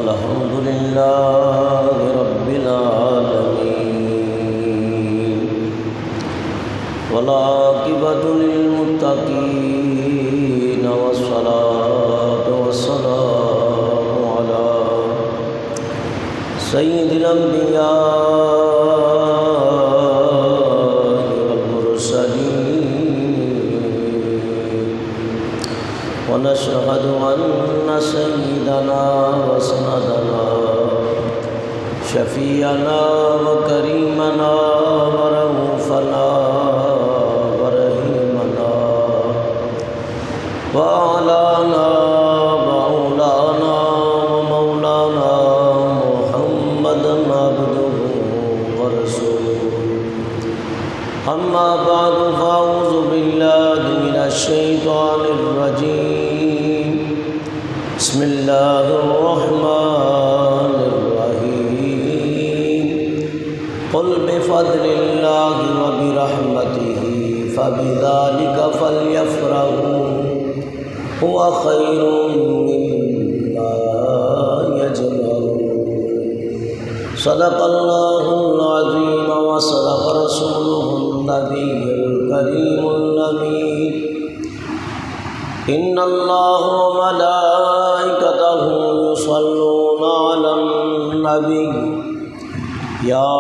الحمد لله رب العالمين والعاقبة للمتقين والصلاة والسلام على سيد الأنبياء والمرسلين ونشهد أن سيدنا وسندنا شفيعنا وكريمنا ورؤوفنا ورحيمنا وأعلانا مولانا ومولانا محمدا عبده ورسوله أما بعد فأعوذ بالله من الشيطان الرجيم بسم الله الرحمن الرحيم قل بفضل الله وبرحمته فبذلك فليفرحوا هو خير مما يجمعون صدق الله العظيم وصدق رسوله النبي الكريم الأمين إن الله وملائكته يصلون على النبي يا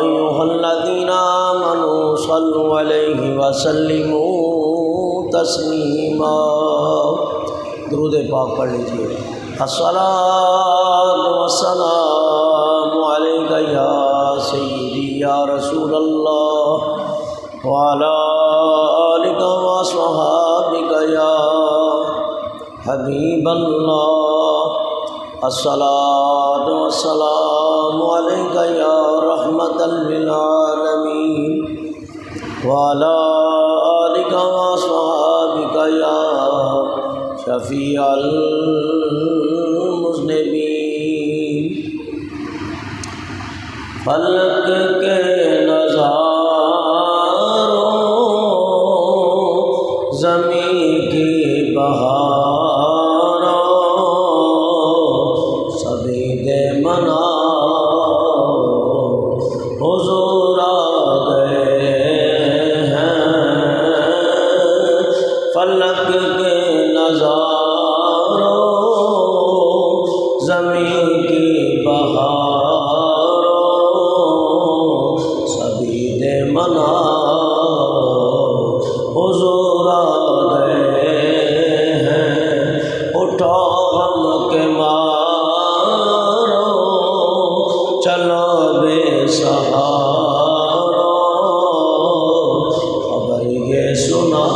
أيها الذين آمنوا صلوا عليه وسلموا تسلیما۔ درود پاک پڑھ لیجیے۔ الصلاۃ والسلام علیک یا سیدی یا رسول اللہ وعلی آلک وصحابک یا حبیب اللہ۔ الصلاۃ والسلام علیک یا رحمۃ للعالمین وعلی آلک وصحابک یا شفیع المذنبین۔ فلک کے نظاروں زمین کی بہاروں سبھی دے منا حضور آ گئے ہیں۔ فلک کے نظاروں زمین کی بہاروں سبھی دے منا حضور آ گئے ہیں۔ اٹھو غم کے مارو چلو بے سہارو خبر یہ سنا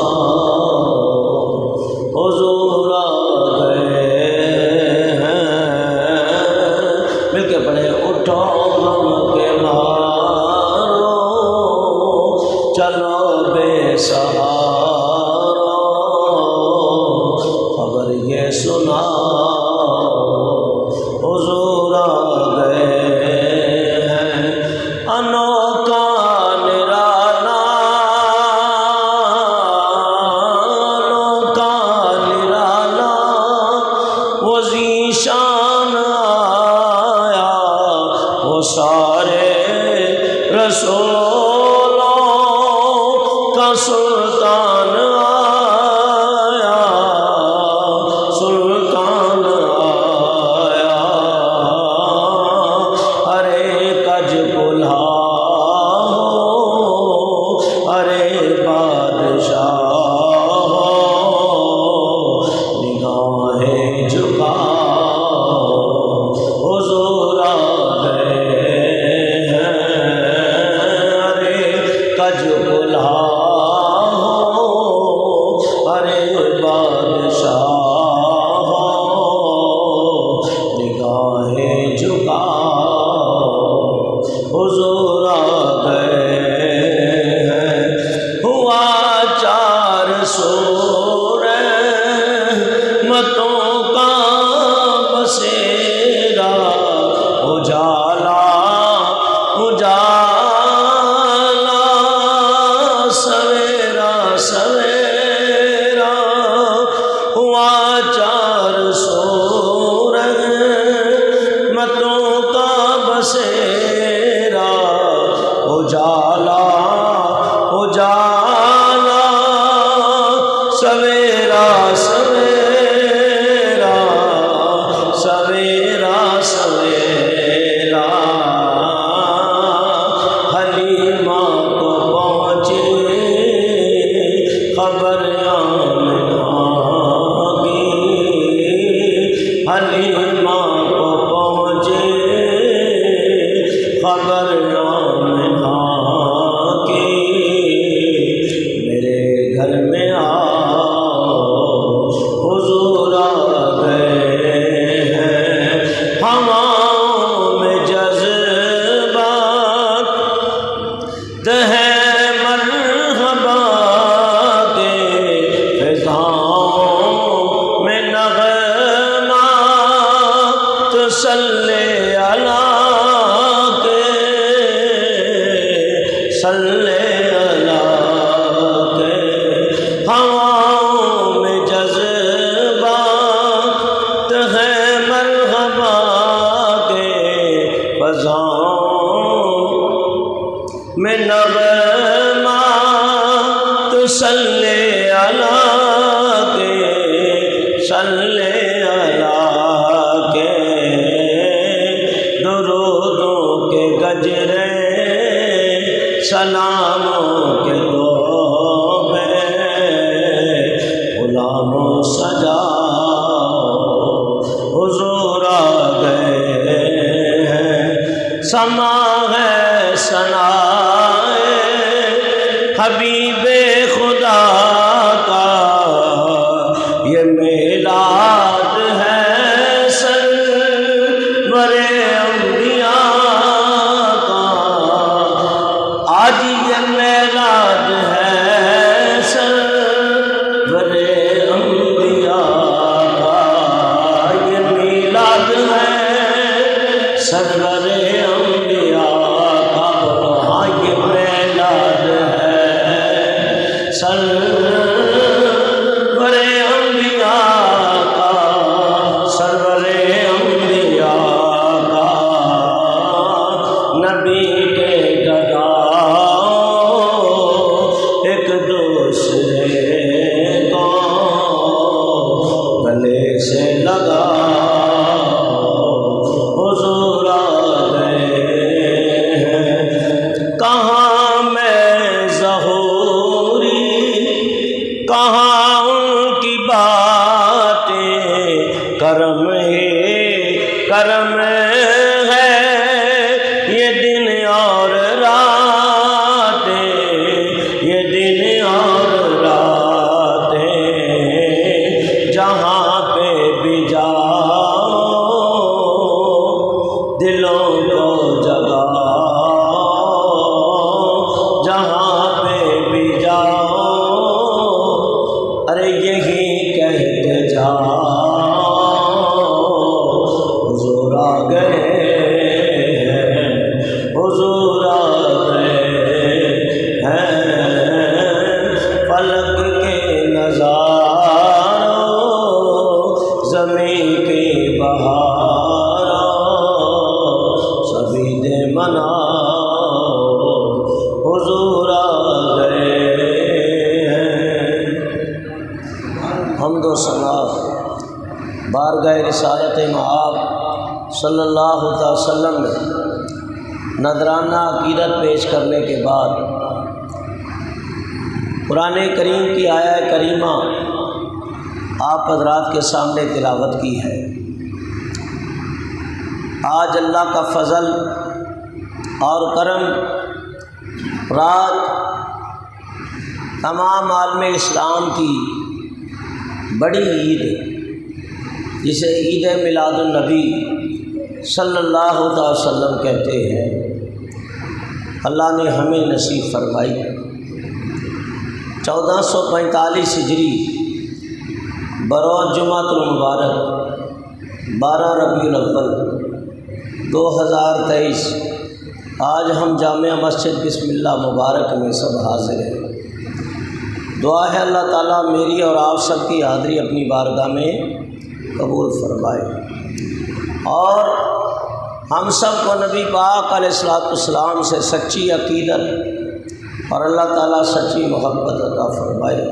حضور آ گئے ہیں۔ مل کے پڑھے اٹھو غم کے مارو چلو بے سہارو خبر یہ سنا حضور آ گئے ہیں۔ انوکھا نرالا انوکھا نرالا وہ ذیشان آیا، وہ سارے رسولوں کا سلطان آیا، سلطان آیا۔ ارے کج کلہا ہو، ارے بادشاہ ہو، نگاہیں جھکا حضور آ گئے ہیں۔ ارے کج کلہا ہو، ارے بادشاہ ہو، نگاہیں جھکا حضور آ گئے ہیں۔ ہوا 400 رحمتوں کا بسیرا، اجالا اجالا سویرا سویرا، ہوا 400 رحمتوں کا بسیرا، اجالا اجالا سویرا سویرا سویرا سویرا، حلیمہ کو پہنچی خبر آمنہ کی، حلیمہ کو پہنچی خبر آمنہ کی، میرے گھر میں حضور آ گئے ہیں، ہواؤں میں جذبات ہے مرحبا کے، فضاؤں میں نغمات صلی علی کے، صلی علی کے، ہواؤں میں جذبات ہے مرحبا کے، فضاؤں میں نغمات صلی علی کے، صلی علی کے، درودوں کے گجرے سلاموں کے توبے، غلاموں سجا حضور آ گئے ہیں، سما ہے ثنائے حبیب خدا کا، یہ میلاد ہے سرور انبیاء کا، آج یہ میلاد ہے سرور انبیاء کا، یہ میلاد ہے سرور انبیاء کا، ہاں یہ میلاد ہے سرور انبیاء کا، سرور انبیاء کا، نبی کے گداؤں ایک دوسرے کو گلے سے لگا، حضور آ گئے ہیں، کہاں میں ظہوری، کہاں ان کی باتیں، کرم ہی کرم ہے یہ دن اور راتیں، یہ دن اور راتیں، جہاں پہ بھی جاؤ دلوں کو جگاؤ، جہاں پہ بھی جاؤ ارے یہی کہتے جاؤ، حضور آ گئے ہیں، حضور آ گئے ہیں، فلک کے نظاروں زمین کی بہاروں سبھی دے مناؤ، حضور آ گئے ہیں، حمد و ثنا بارگاہ رسالت مآب صلی اللہ علیہ وسلم میں نذرانہ عقیدت پیش کرنے کے بعد قرآن کریم کی آیہ کریمہ آپ حضرات کے سامنے تلاوت کی ہے۔ آج اللہ کا فضل اور کرم، رات تمام عالم اسلام کی بڑی عید جسے عید میلاد النبی صلی اللہ علیہ وسلم کہتے ہیں، اللہ نے ہمیں نصیب فرمائی۔ 1445 ہجری بروز جمعۃ المبارک 12 ربیع الاول 2023 آج ہم جامع مسجد بسم اللہ مبارک میں سب حاضر ہیں۔ دعا ہے اللہ تعالیٰ میری اور آپ سب کی حاضری اپنی بارگاہ میں قبول فرمائے، اور ہم سب کو نبی پاک علیہ الصلوۃ والسلام سے سچی عقیدت اور اللہ تعالیٰ سچی محبت عطا فرمائے،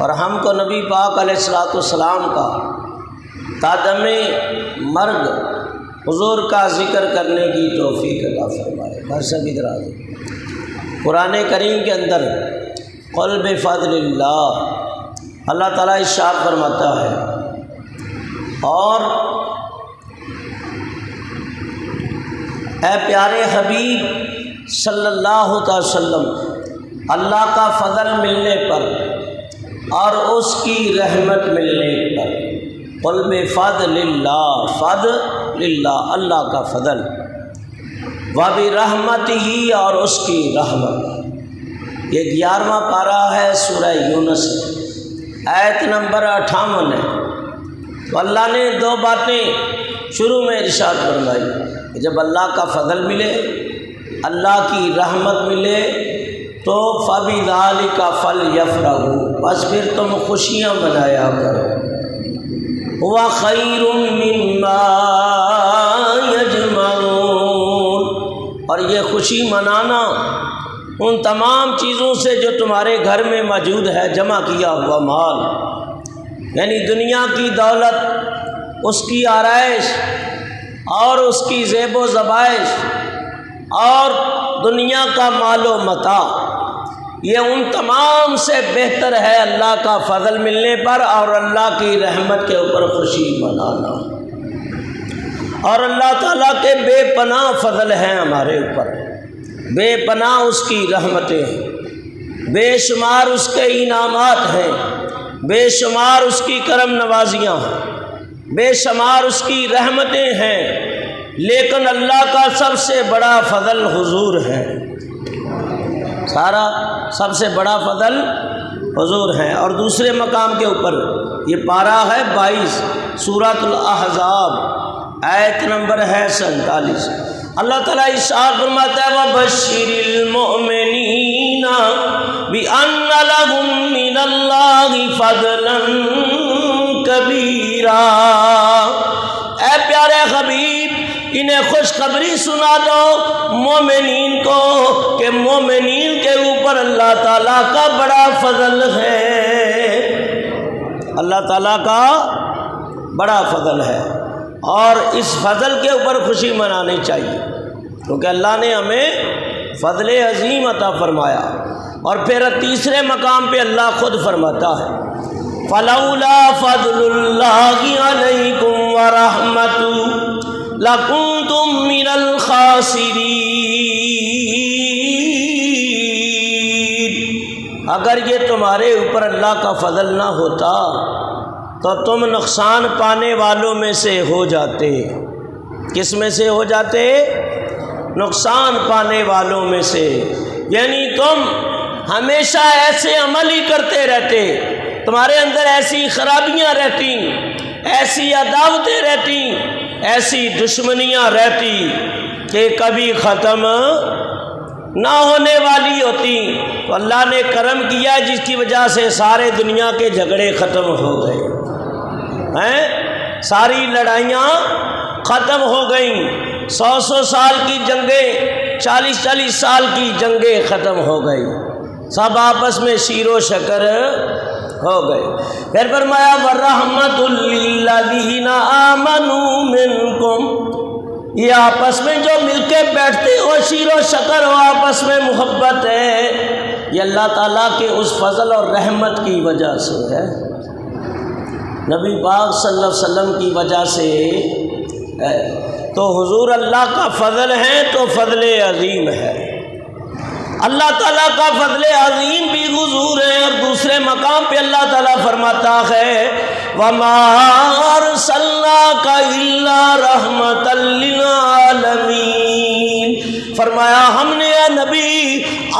اور ہم کو نبی پاک علیہ الصلوۃ والسلام کا تادم مرگ حضور کا ذکر کرنے کی توفیق عطا فرمائے۔ بس اب ادھر آ جائیں۔ قرآن کریم کے اندر قل بفضل اللہ، اللہ تعالیٰ ارشاد فرماتا ہے، اور اے پیارے حبیب صلی اللہ تعالی وسلم، اللہ کا فضل ملنے پر اور اس کی رحمت ملنے پر، قل بفضل اللہ، فضل اللہ اللہ کا فضل، وبرحمتہ اور اس کی رحمت۔ یہ 11واں پارہ ہے سورہ یونس، آیت نمبر 58 ہے۔ تو اللہ نے دو باتیں شروع میں ارشاد فرمائی، جب اللہ کا فضل ملے، اللہ کی رحمت ملے تو فَبِذَلِكَ فَلْيَفْرَحُوا، بس پھر تم خوشیاں منایا کرو، هُوَ خَيْرٌ مِّمَّا يَجْمَعُونَ، اور یہ خوشی منانا ان تمام چیزوں سے جو تمہارے گھر میں موجود ہے، جمع کیا ہوا مال، یعنی دنیا کی دولت، اس کی آرائش اور اس کی زیب و زبائش اور دنیا کا مال و متاع، یہ ان تمام سے بہتر ہے اللہ کا فضل ملنے پر اور اللہ کی رحمت کے اوپر خوشی منانا۔ اور اللہ تعالیٰ کے بے پناہ فضل ہیں ہمارے اوپر، بے پناہ اس کی رحمتیں ہیں، بے شمار اس کے انعامات ہیں، بے شمار اس کی کرم نوازیاں ہیں، بے شمار اس کی رحمتیں ہیں، لیکن اللہ کا سب سے بڑا فضل حضور ہے، سارا سب سے بڑا فضل حضور ہے۔ اور دوسرے مقام کے اوپر یہ پارہ ہے 22 سورۃ الاحزاب، آیت نمبر ہے 47، اللہ تعالیٰ ارشاد فرماتا ہے وَبَشِّرِ الْمُؤْمِنِينَ بِأَنَّ لَهُم مِّنَ اللَّهِ فَضْلًا كَبِيرًا، اے پیارے حبیب انہیں خوشخبری سنا دو مومنین کو کہ مومنین کے اوپر اللہ تعالیٰ کا بڑا فضل ہے، اللہ تعالیٰ کا بڑا فضل ہے، اور اس فضل کے اوپر خوشی منانی چاہیے، کیونکہ اللہ نے ہمیں فضل عظیم عطا فرمایا۔ اور پھر تیسرے مقام پہ اللہ خود فرماتا ہے فَلَوْلَا فَضْلُ اللَّهِ عَلَيْكُمْ وَرَحْمَتُهُ لَكُنْتُمْ مِنَ الْخَاسِرِينَ، اگر یہ تمہارے اوپر اللہ کا فضل نہ ہوتا تو تم نقصان پانے والوں میں سے ہو جاتے۔ کس میں سے ہو جاتے؟ نقصان پانے والوں میں سے، یعنی تم ہمیشہ ایسے عمل ہی کرتے رہتے، تمہارے اندر ایسی خرابیاں رہتی، ایسی عداوتیں رہتی، ایسی دشمنیاں رہتی کہ کبھی ختم نہ ہونے والی ہوتی۔ تو اللہ نے کرم کیا جس کی وجہ سے سارے دنیا کے جھگڑے ختم ہو گئے ہیں، ساری لڑائیاں ختم ہو گئیں، 100 سال کی جنگیں، 40 سال کی جنگیں ختم ہو گئی، سب آپس میں شیر و شکر ہو گئے۔ پھر فرمایا وَرَحْمَةٌ لِّلَّذِينَ آمَنُوا مِنْكُمْ، یہ آپس میں جو مل کے بیٹھتے ہو، شیر و شکر ہو، آپس میں محبت ہے، یہ اللہ تعالیٰ کے اس فضل اور رحمت کی وجہ سے ہے، نبی پاک صلی اللہ علیہ وسلم کی وجہ سے ہے۔ تو حضور اللہ کا فضل ہے تو فضل عظیم ہے، اللہ تعالیٰ کا فضل عظیم بھی حضور ہے۔ اور دوسرے مقام پہ اللہ تعالیٰ فرماتا ہے وَمَا أَرْسَلْنَاكَ إِلَّا رَحْمَةً لِّلْعَالَمِينَ، فرمایا ہم نے اے نبی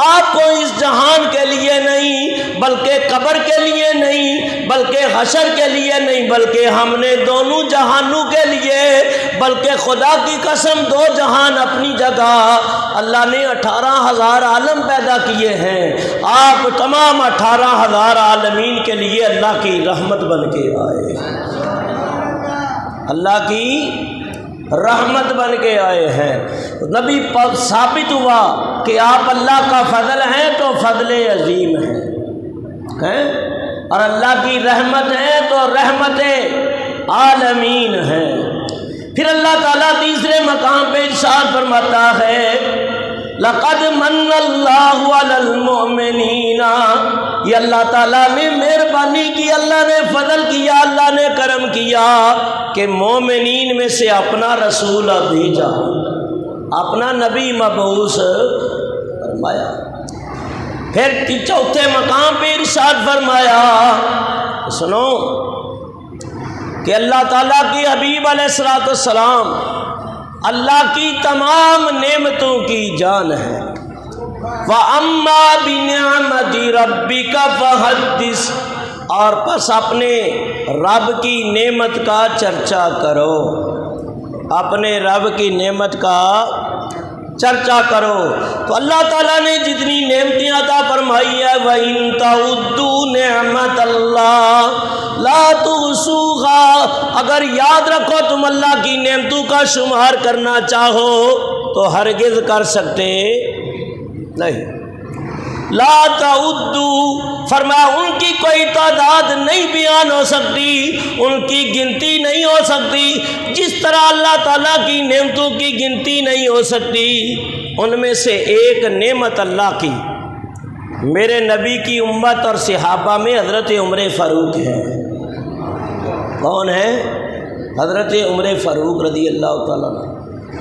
آپ کو اس جہان کے لیے نہیں بلکہ قبر کے لیے نہیں، بلکہ حشر کے لیے نہیں، بلکہ ہم نے دونوں جہانوں کے لیے، بلکہ خدا کی قسم دو جہان اپنی جگہ، اللہ نے 18,000 عالم پیدا کیے ہیں، آپ تمام 18,000 عالمین کے لیے اللہ کی رحمت بن کے آئے، اللہ کی رحمت بن کے آئے ہیں۔ نبی ثابت ہوا کہ آپ اللہ کا فضل ہیں تو فضل عظیم ہیں، اور اللہ کی رحمت ہے تو رحمت عالمین ہے۔ پھر اللہ تعالیٰ تیسرے مقام پہ ارشاد فرماتا ہے لَقَدْ مَنَّ اللَّهُ عَلَى الْمُؤْمِنِينَ، یہ اللہ تعالیٰ نے مہربانی کی، اللہ نے فضل کیا، اللہ نے کرم کیا کہ مومنین میں سے اپنا رسول بھیجا، اپنا نبی مبعوث فرمایا۔ پھر چوتھے مقام پہ ارشاد فرمایا، سنو کہ اللہ تعالیٰ کی حبیب علیہ السلام اللہ کی تمام نعمتوں کی جان ہے۔ وَأَمَّا بِنِعْمَةِ رَبِّكَ فَحَدِّثْ، اور پس اپنے رب کی نعمت کا چرچا کرو، اپنے رب کی نعمت کا چرچا کرو۔ تو اللہ تعالیٰ نے جتنی نعمتیں عطا فرمائی ہے، وَإِن تَعُدُّوا نِعْمَتَ اللَّهِ لَا تُحْصُوهَا، اگر یاد رکھو تم اللہ کی نعمتوں کا شمار کرنا چاہو تو ہرگز کر سکتے نہیں۔ لا تعدوا، فرمایا ان کی کوئی تعداد نہیں بیان ہو سکتی، ان کی گنتی نہیں ہو سکتی، جس طرح اللہ تعالیٰ کی نعمتوں کی گنتی نہیں ہو سکتی۔ ان میں سے ایک نعمت اللہ کی میرے نبی کی امت اور صحابہ میں حضرت عمر فاروق ہے۔ کون ہے؟ حضرت عمر فاروق رضی اللہ تعالیٰ عنہ۔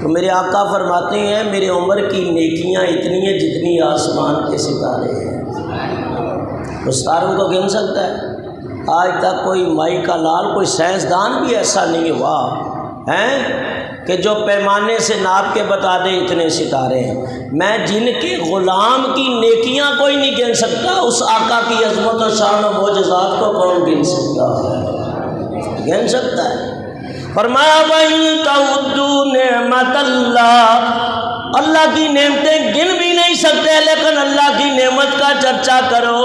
تو میرے آقا فرماتے ہیں میرے عمر کی نیکیاں اتنی ہیں جتنی آسمان کے ستارے ہیں۔ اس ستاروں کو گن سکتا ہے؟ آج تک کوئی مائی کا لال، کوئی سائنسدان بھی ایسا نہیں ہوا ہے کہ جو پیمانے سے ناپ کے بتا دے اتنے ستارے ہیں۔ میں جن کے غلام کی نیکیاں کوئی نہیں گن سکتا، اس آقا کی عظمت و شان و معجزات کو کون گن سکتا ہے؟ گن سکتا ہے۔ فرمایا وَإِن تَعُدُّوا نِعْمَتَ اللَّهِ، اللہ کی نعمتیں گن بھی نہیں سکتے لیکن اللہ کی نعمت کا چرچا کرو۔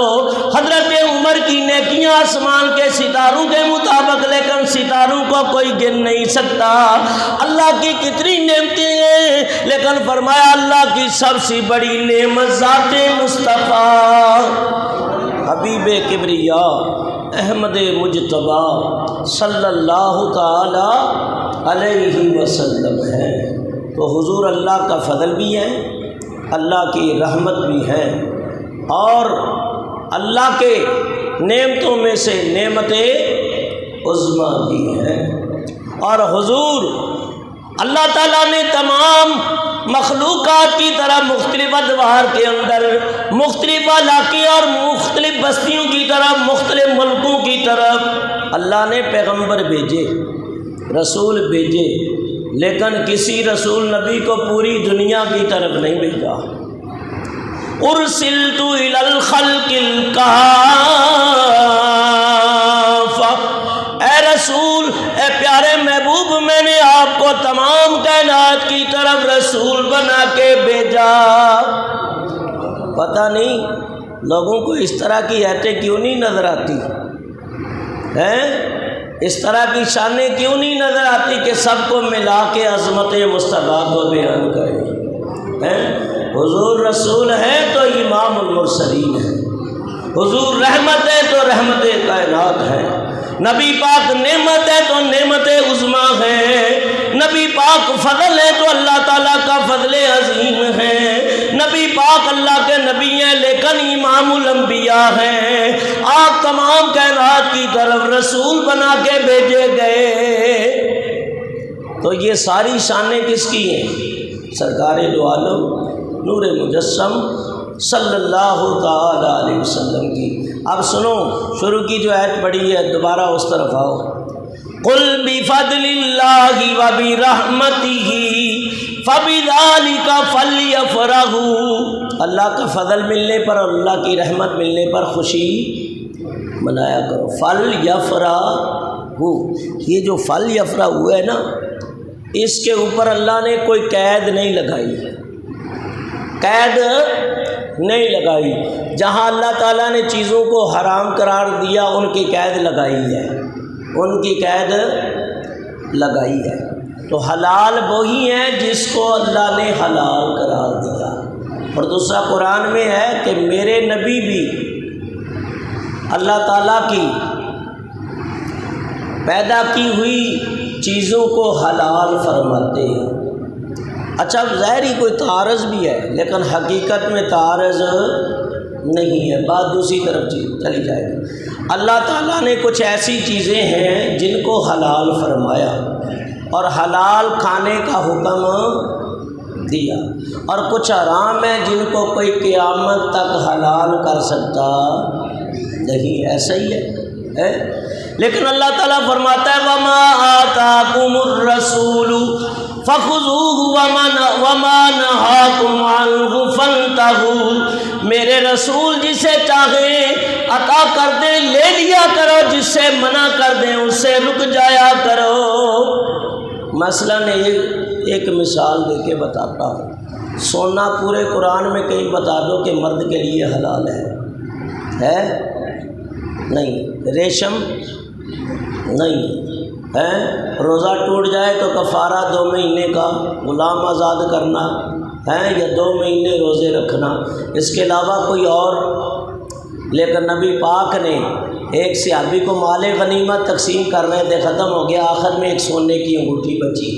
حضرت عمر کی نیکیاں آسمان کے ستاروں کے مطابق، لیکن ستاروں کو کوئی گن نہیں سکتا۔ اللہ کی کتنی نعمتیں ہیں، لیکن فرمایا اللہ کی سب سے بڑی نعمت ذات مصطفیٰ حبیب کبریا احمد مجتبیٰ صلی اللہ تعالی علیہ وسلم ہے۔ تو حضور اللہ کا فضل بھی ہے، اللہ کی رحمت بھی ہے، اور اللہ کے نعمتوں میں سے نعمت عظمیٰ بھی ہے۔ اور حضور اللہ تعالیٰ نے تمام مخلوقات کی طرح مختلف ادوار کے اندر مختلف علاقے اور مختلف بستیوں کی طرف، مختلف ملکوں کی طرف اللہ نے پیغمبر بھیجے، رسول بھیجے، لیکن کسی رسول نبی کو پوری دنیا کی طرف نہیں بھیجا۔ ارسلت الی الخلق الکافۃ، اے رسول، اے پیارے محبوب، میں نے آپ کو تمام کائنات کی طرف رسول بنا کے بھیجا۔ پتہ نہیں لوگوں کو اس طرح کی ایتیں کیوں نہیں نظر آتی ہیں، اس طرح کی شانیں کیوں نہیں نظر آتی کہ سب کو ملا کے عظمت مصطفیٰ کو بیان کریں۔ حضور رسول ہے تو امام المرسلین ہے، حضور رحمت ہے تو رحمت کائنات ہے، نبی پاک نعمت ہے تو نعمت عظمیٰ ہے، نبی پاک فضل ہے تو اللہ تعالیٰ کا فضل عظیم ہے، نبی پاک اللہ کے نبی ہیں لیکن امام الانبیاء ہیں، آپ تمام کائنات کی طرف رسول بنا کے بھیجے گئے۔ تو یہ ساری شانیں کس کی ہیں؟ سرکار دو عالم نور مجسم صلی اللہ تعالی علیہ وسلم کی۔ اب سنو، شروع کی جو آیت پڑھی ہے دوبارہ اس طرف آؤ۔ قُلْ بِفَضْلِ اللَّهِ وَبِرَحْمَتِهِ فَبِذَلِكَ فَلْيَفْرَحُوا، اللہ کا فضل ملنے پر اور اللہ کی رحمت ملنے پر خوشی منایا کرو۔ فَلْيَفْرَحُوا، یہ جو فَلْيَفْرَحُوا ہے نا، اس کے اوپر اللہ نے کوئی قید نہیں لگائی، قید نہیں لگائی۔ جہاں اللہ تعالیٰ نے چیزوں کو حرام قرار دیا ان کی قید لگائی ہے، ان کی قید لگائی ہے۔ تو حلال وہی ہے جس کو اللہ نے حلال قرار دیا۔ اور دوسرا قرآن میں ہے کہ میرے نبی بھی اللہ تعالیٰ کی پیدا کی ہوئی چیزوں کو حلال فرماتے ہیں۔ اچھا ظاہری کوئی تعارض بھی ہے لیکن حقیقت میں تعارض نہیں ہے، بات دوسری طرف چلی جائے گی۔ اللہ تعالیٰ نے کچھ ایسی چیزیں ہیں جن کو حلال فرمایا اور حلال کھانے کا حکم دیا، اور کچھ حرام ہیں جن کو کوئی قیامت تک حلال کر سکتا نہیں، ایسا ہی ہے۔ لیکن اللہ تعالیٰ فرماتا ہے وَمَا آتَاكُمُ الرَّسُولُ فَخُذُوهُ وَمَا نَهَاكُمْ عَنْهُ فَانْتَهُوا، میرے رسول جسے چاہیں عطا کر دیں لے لیا کرو، جس سے منع کر دیں اس سے رک جایا کرو۔ مثلاً ایک مثال دے کے بتاتا ہوں، سونا پورے قرآن میں کہیں بتا دو کہ مرد کے لیے حلال ہے نہیں، ریشم نہیں ہے، روزہ ٹوٹ جائے تو کفارہ 2 مہینے کا غلام آزاد کرنا ہے یا 2 مہینے روزے رکھنا، اس کے علاوہ کوئی اور۔ لیکن نبی پاک نے ایک صحابی کو مال غنیمت تقسیم کر رہے تھے، ختم ہو گیا، آخر میں ایک سونے کی انگوٹھی بچی،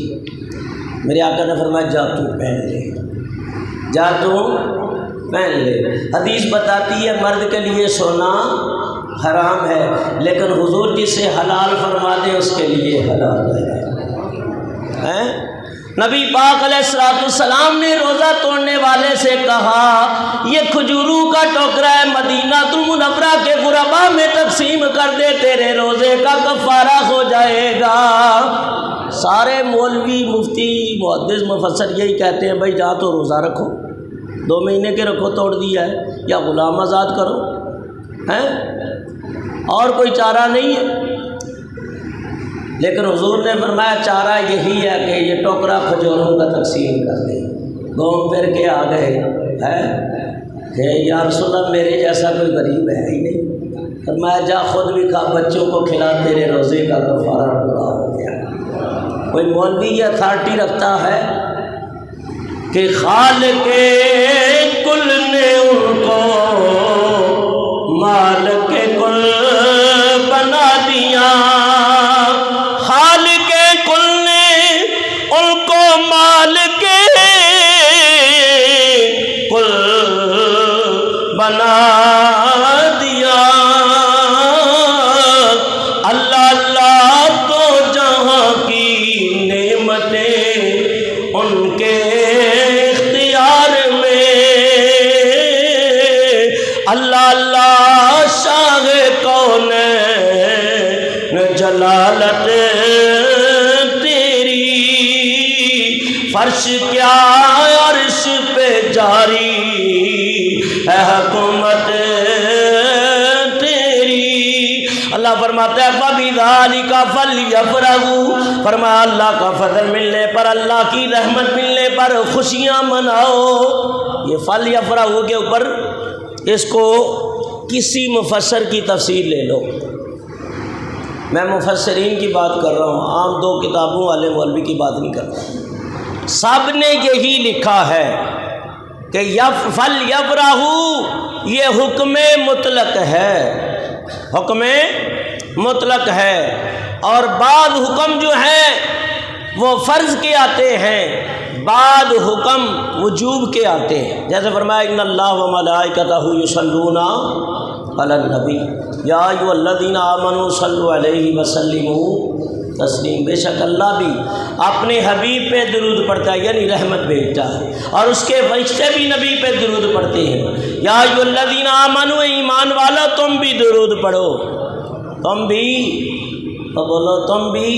میرے آقا نے فرمایا جا تو پہن لے، جا تو پہن لے۔ حدیث بتاتی ہے مرد کے لیے سونا حرام ہے، لیکن حضور جسے حلال فرما دے اس کے لیے حلال ہے۔ نبی پاک علیہ السلام نے روزہ توڑنے والے سے کہا یہ کھجوروں کا ٹوکرا ہے، مدینہ المنورہ کے غرباء میں تقسیم کر دے، تیرے روزے کا کفارہ ہو جائے گا۔ سارے مولوی مفتی محدث مفسر یہی کہتے ہیں بھائی جا تو روزہ رکھو، 2 مہینے کے رکھو توڑ دیا ہے، یا غلام آزاد کرو، اور کوئی چارہ نہیں ہے۔ لیکن حضور نے فرمایا چارہ یہی ہے کہ یہ ٹوکرا کھجوروں کا تقسیم کر دے۔ گھوم پھر کے آ گئے کہ یا رسول اللہ میرے جیسا کوئی غریب ہے ہی نہیں، فرمایا جا خود بھی کھا، بچوں کو کھلا، تیرے روزے کا کفارہ پورا ہو گیا۔ کوئی مولوی یہ اتھارٹی رکھتا ہے کہ خالق کل نے ان کو مالک کل بنا دیا، خالق کل نے ان کو مالک کل بنا دیا۔ اللہ اللہ تو جہاں کی نعمتیں ان کے اختیار میں، اللہ اللہ شاہ کونین جلالت تیری، فرش کیا عرش پہ جاری ہے حکومت تیری۔ اللہ فرماتا ہے فَبِذَلِكَ فَلْيَفْرَحُوا، فرمایا اللہ کا فضل ملنے پر، اللہ کی رحمت ملنے پر خوشیاں مناؤ۔ یہ فَلْيَفْرَحُوا کے اوپر اس کو کسی مفسر کی تفسیر لے لو، میں مفسرین کی بات کر رہا ہوں، عام 2 کتابوں والے مولوی کی بات نہیں کر رہا، سب نے یہی لکھا ہے کہ فَلْيَفْرَحُوا یہ حکم مطلق ہے، حکم مطلق ہے، اور بعض حکم جو ہیں وہ فرض کے آتے ہیں، بعد حکم وجوب کے آتے ہیں۔ جیسے فرمایا ان اللہ و ملائکتہ یصلون علی النبی یا ایھا الذین آمنوا صلوا علیہ وسلموا تسلیم، بے شک اللہ بھی اپنے حبیب پہ درود پڑھتا ہے، یعنی رحمت بھیجتا ہے، اور اس کے فرشتے بھی نبی پہ درود پڑھتے ہیں۔ یا ایھا الذین آمنوا، ایمان والا تم بھی درود پڑھو، تم بھی، تو بولو تم بھی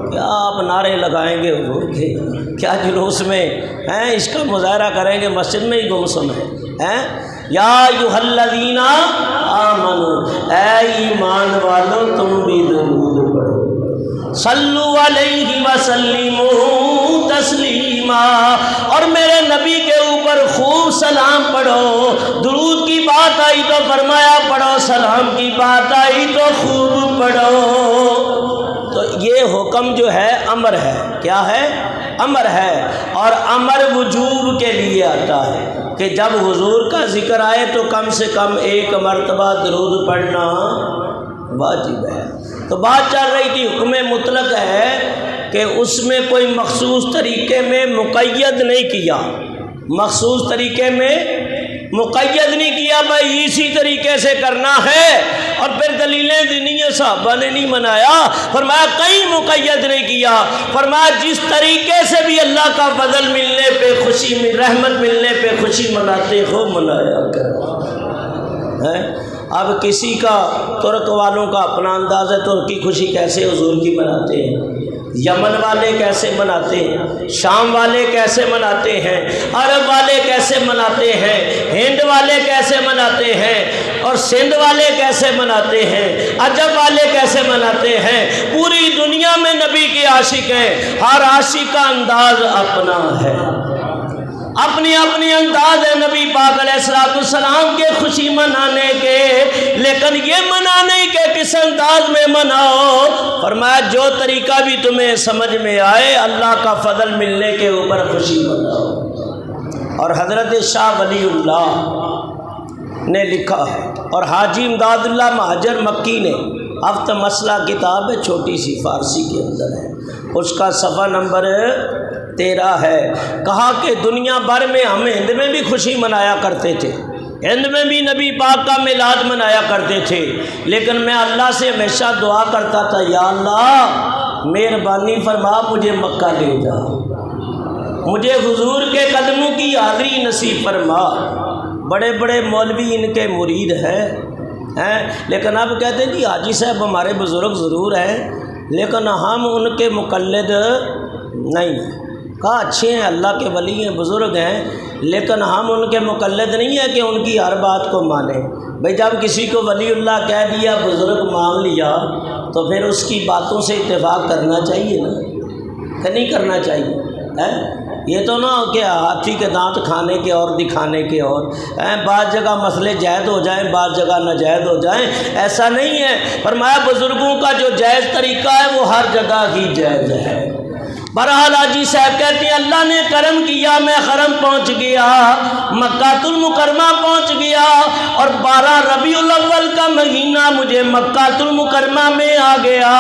کیا آپ نعرے لگائیں گے حضور کے، کیا جلوس میں ہیں اس کا مظاہرہ کریں گے، مسجد میں ہی گمسم ہیں۔ یا ایھا الذین آمنوا، اے ایمان والو تم بھی درود پڑھو، صلو علیہ وسلموا تسلیما، اور میرے نبی کے اوپر خوب سلام پڑھو۔ درود کی بات آئی تو فرمایا پڑھو، سلام کی بات آئی تو خوب پڑھو۔ تو یہ حکم جو ہے امر ہے، کیا ہے؟ امر ہے، اور امر وجوب کے لیے آتا ہے کہ جب حضور کا ذکر آئے تو کم سے کم ایک مرتبہ درود پڑھنا واجب ہے۔ تو بات چل رہی تھی حکم مطلق ہے کہ اس میں کوئی مخصوص طریقے میں مقید نہیں کیا، مخصوص طریقے میں مقید نہیں کیا بھائی اسی طریقے سے کرنا ہے، اور پھر دلیلیں دینی صحابہ نے نہیں منایا، فرمایا کہیں مقید نہیں کیا، فرمایا جس طریقے سے بھی اللہ کا فضل ملنے پہ خوشی، رحمت ملنے پہ خوشی مناتے ہو منایا کرو۔ اب کسی کا ترک والوں کا اپنا انداز ہے، ترک کی خوشی کیسے حضور کی مناتے ہیں، یمن والے کیسے مناتے ہیں، شام والے کیسے مناتے ہیں، عرب والے کیسے مناتے ہیں، ہند والے کیسے مناتے ہیں، اور سندھ والے کیسے مناتے ہیں، عجب والے کیسے مناتے ہیں۔ پوری دنیا میں نبی کے عاشق ہیں، ہر عاشق کا انداز اپنا ہے، اپنی اپنی انداز ہے نبی پاک علیہ السلام کے خوشی منانے کے، لیکن یہ منانے کے کس انداز میں مناؤ، فرمایا جو طریقہ بھی تمہیں سمجھ میں آئے، اللہ کا فضل ملنے کے اوپر خوشی مناؤ۔ اور حضرت شاہ ولی اللہ نے لکھا ہے، اور حاجی امداد اللہ مہاجر مکی نے، اب تو مسئلہ کتاب ہے چھوٹی سی فارسی کے اندر ہے، اس کا صفحہ نمبر 13 ہے، کہا کہ دنیا بھر میں ہم ہند میں بھی خوشی منایا کرتے تھے، ہند میں بھی نبی پاک کا میلاد منایا کرتے تھے، لیکن میں اللہ سے ہمیشہ دعا کرتا تھا یا اللہ مہربانی فرما مجھے مکہ لے جا، مجھے حضور کے قدموں کی حاضری نصیب فرما۔ بڑے بڑے مولوی ان کے مرید ہیں، لیکن اب کہتے ہیں جی حاجی صاحب ہمارے بزرگ ضرور ہیں لیکن ہم ان کے مقلد نہیں ہیں۔ کہا اچھے ہیں، اللہ کے ولی ہیں، بزرگ ہیں، لیکن ہم ان کے مقلد نہیں ہیں کہ ان کی ہر بات کو مانیں۔ بھئی جب کسی کو ولی اللہ کہہ دیا، بزرگ مان لیا، تو پھر اس کی باتوں سے اتفاق کرنا چاہیے نا، کہ نہیں کرنا چاہیے؟ یہ تو نہ ہو کہ ہاتھی کے دانت کھانے کے اور دکھانے کے اور، بعض جگہ مسئلے جائز ہو جائیں، بعض جگہ ناجائز ہو جائیں، ایسا نہیں ہے۔ فرمایا بزرگوں کا جو جائز طریقہ ہے وہ ہر جگہ ہی جائز ہے۔ بہرحال حاجی صاحب کہتے ہیں اللہ نے کرم کیا، میں حرم پہنچ گیا، مکہ المکرمہ پہنچ گیا، اور 12 ربیع الاول کا مہینہ مجھے مکہ المکرمہ میں آ گیا۔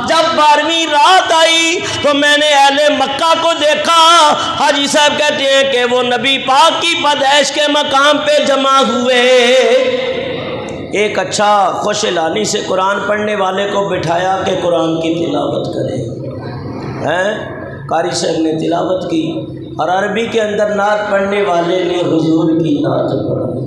جب 12ویں رات آئی تو میں نے اہل مکہ کو دیکھا، حاجی صاحب کہتے ہیں کہ وہ نبی پاک کی پیدائش کے مقام پہ جمع ہوئے۔ ایک اچھا خوش اعلانی سے قرآن پڑھنے والے کو بٹھایا کہ قرآن کی تلاوت کرے، قاری صاحب نے تلاوت کی، اور عربی کے اندر نعت پڑھنے والے نے حضور کی نعت پڑھی،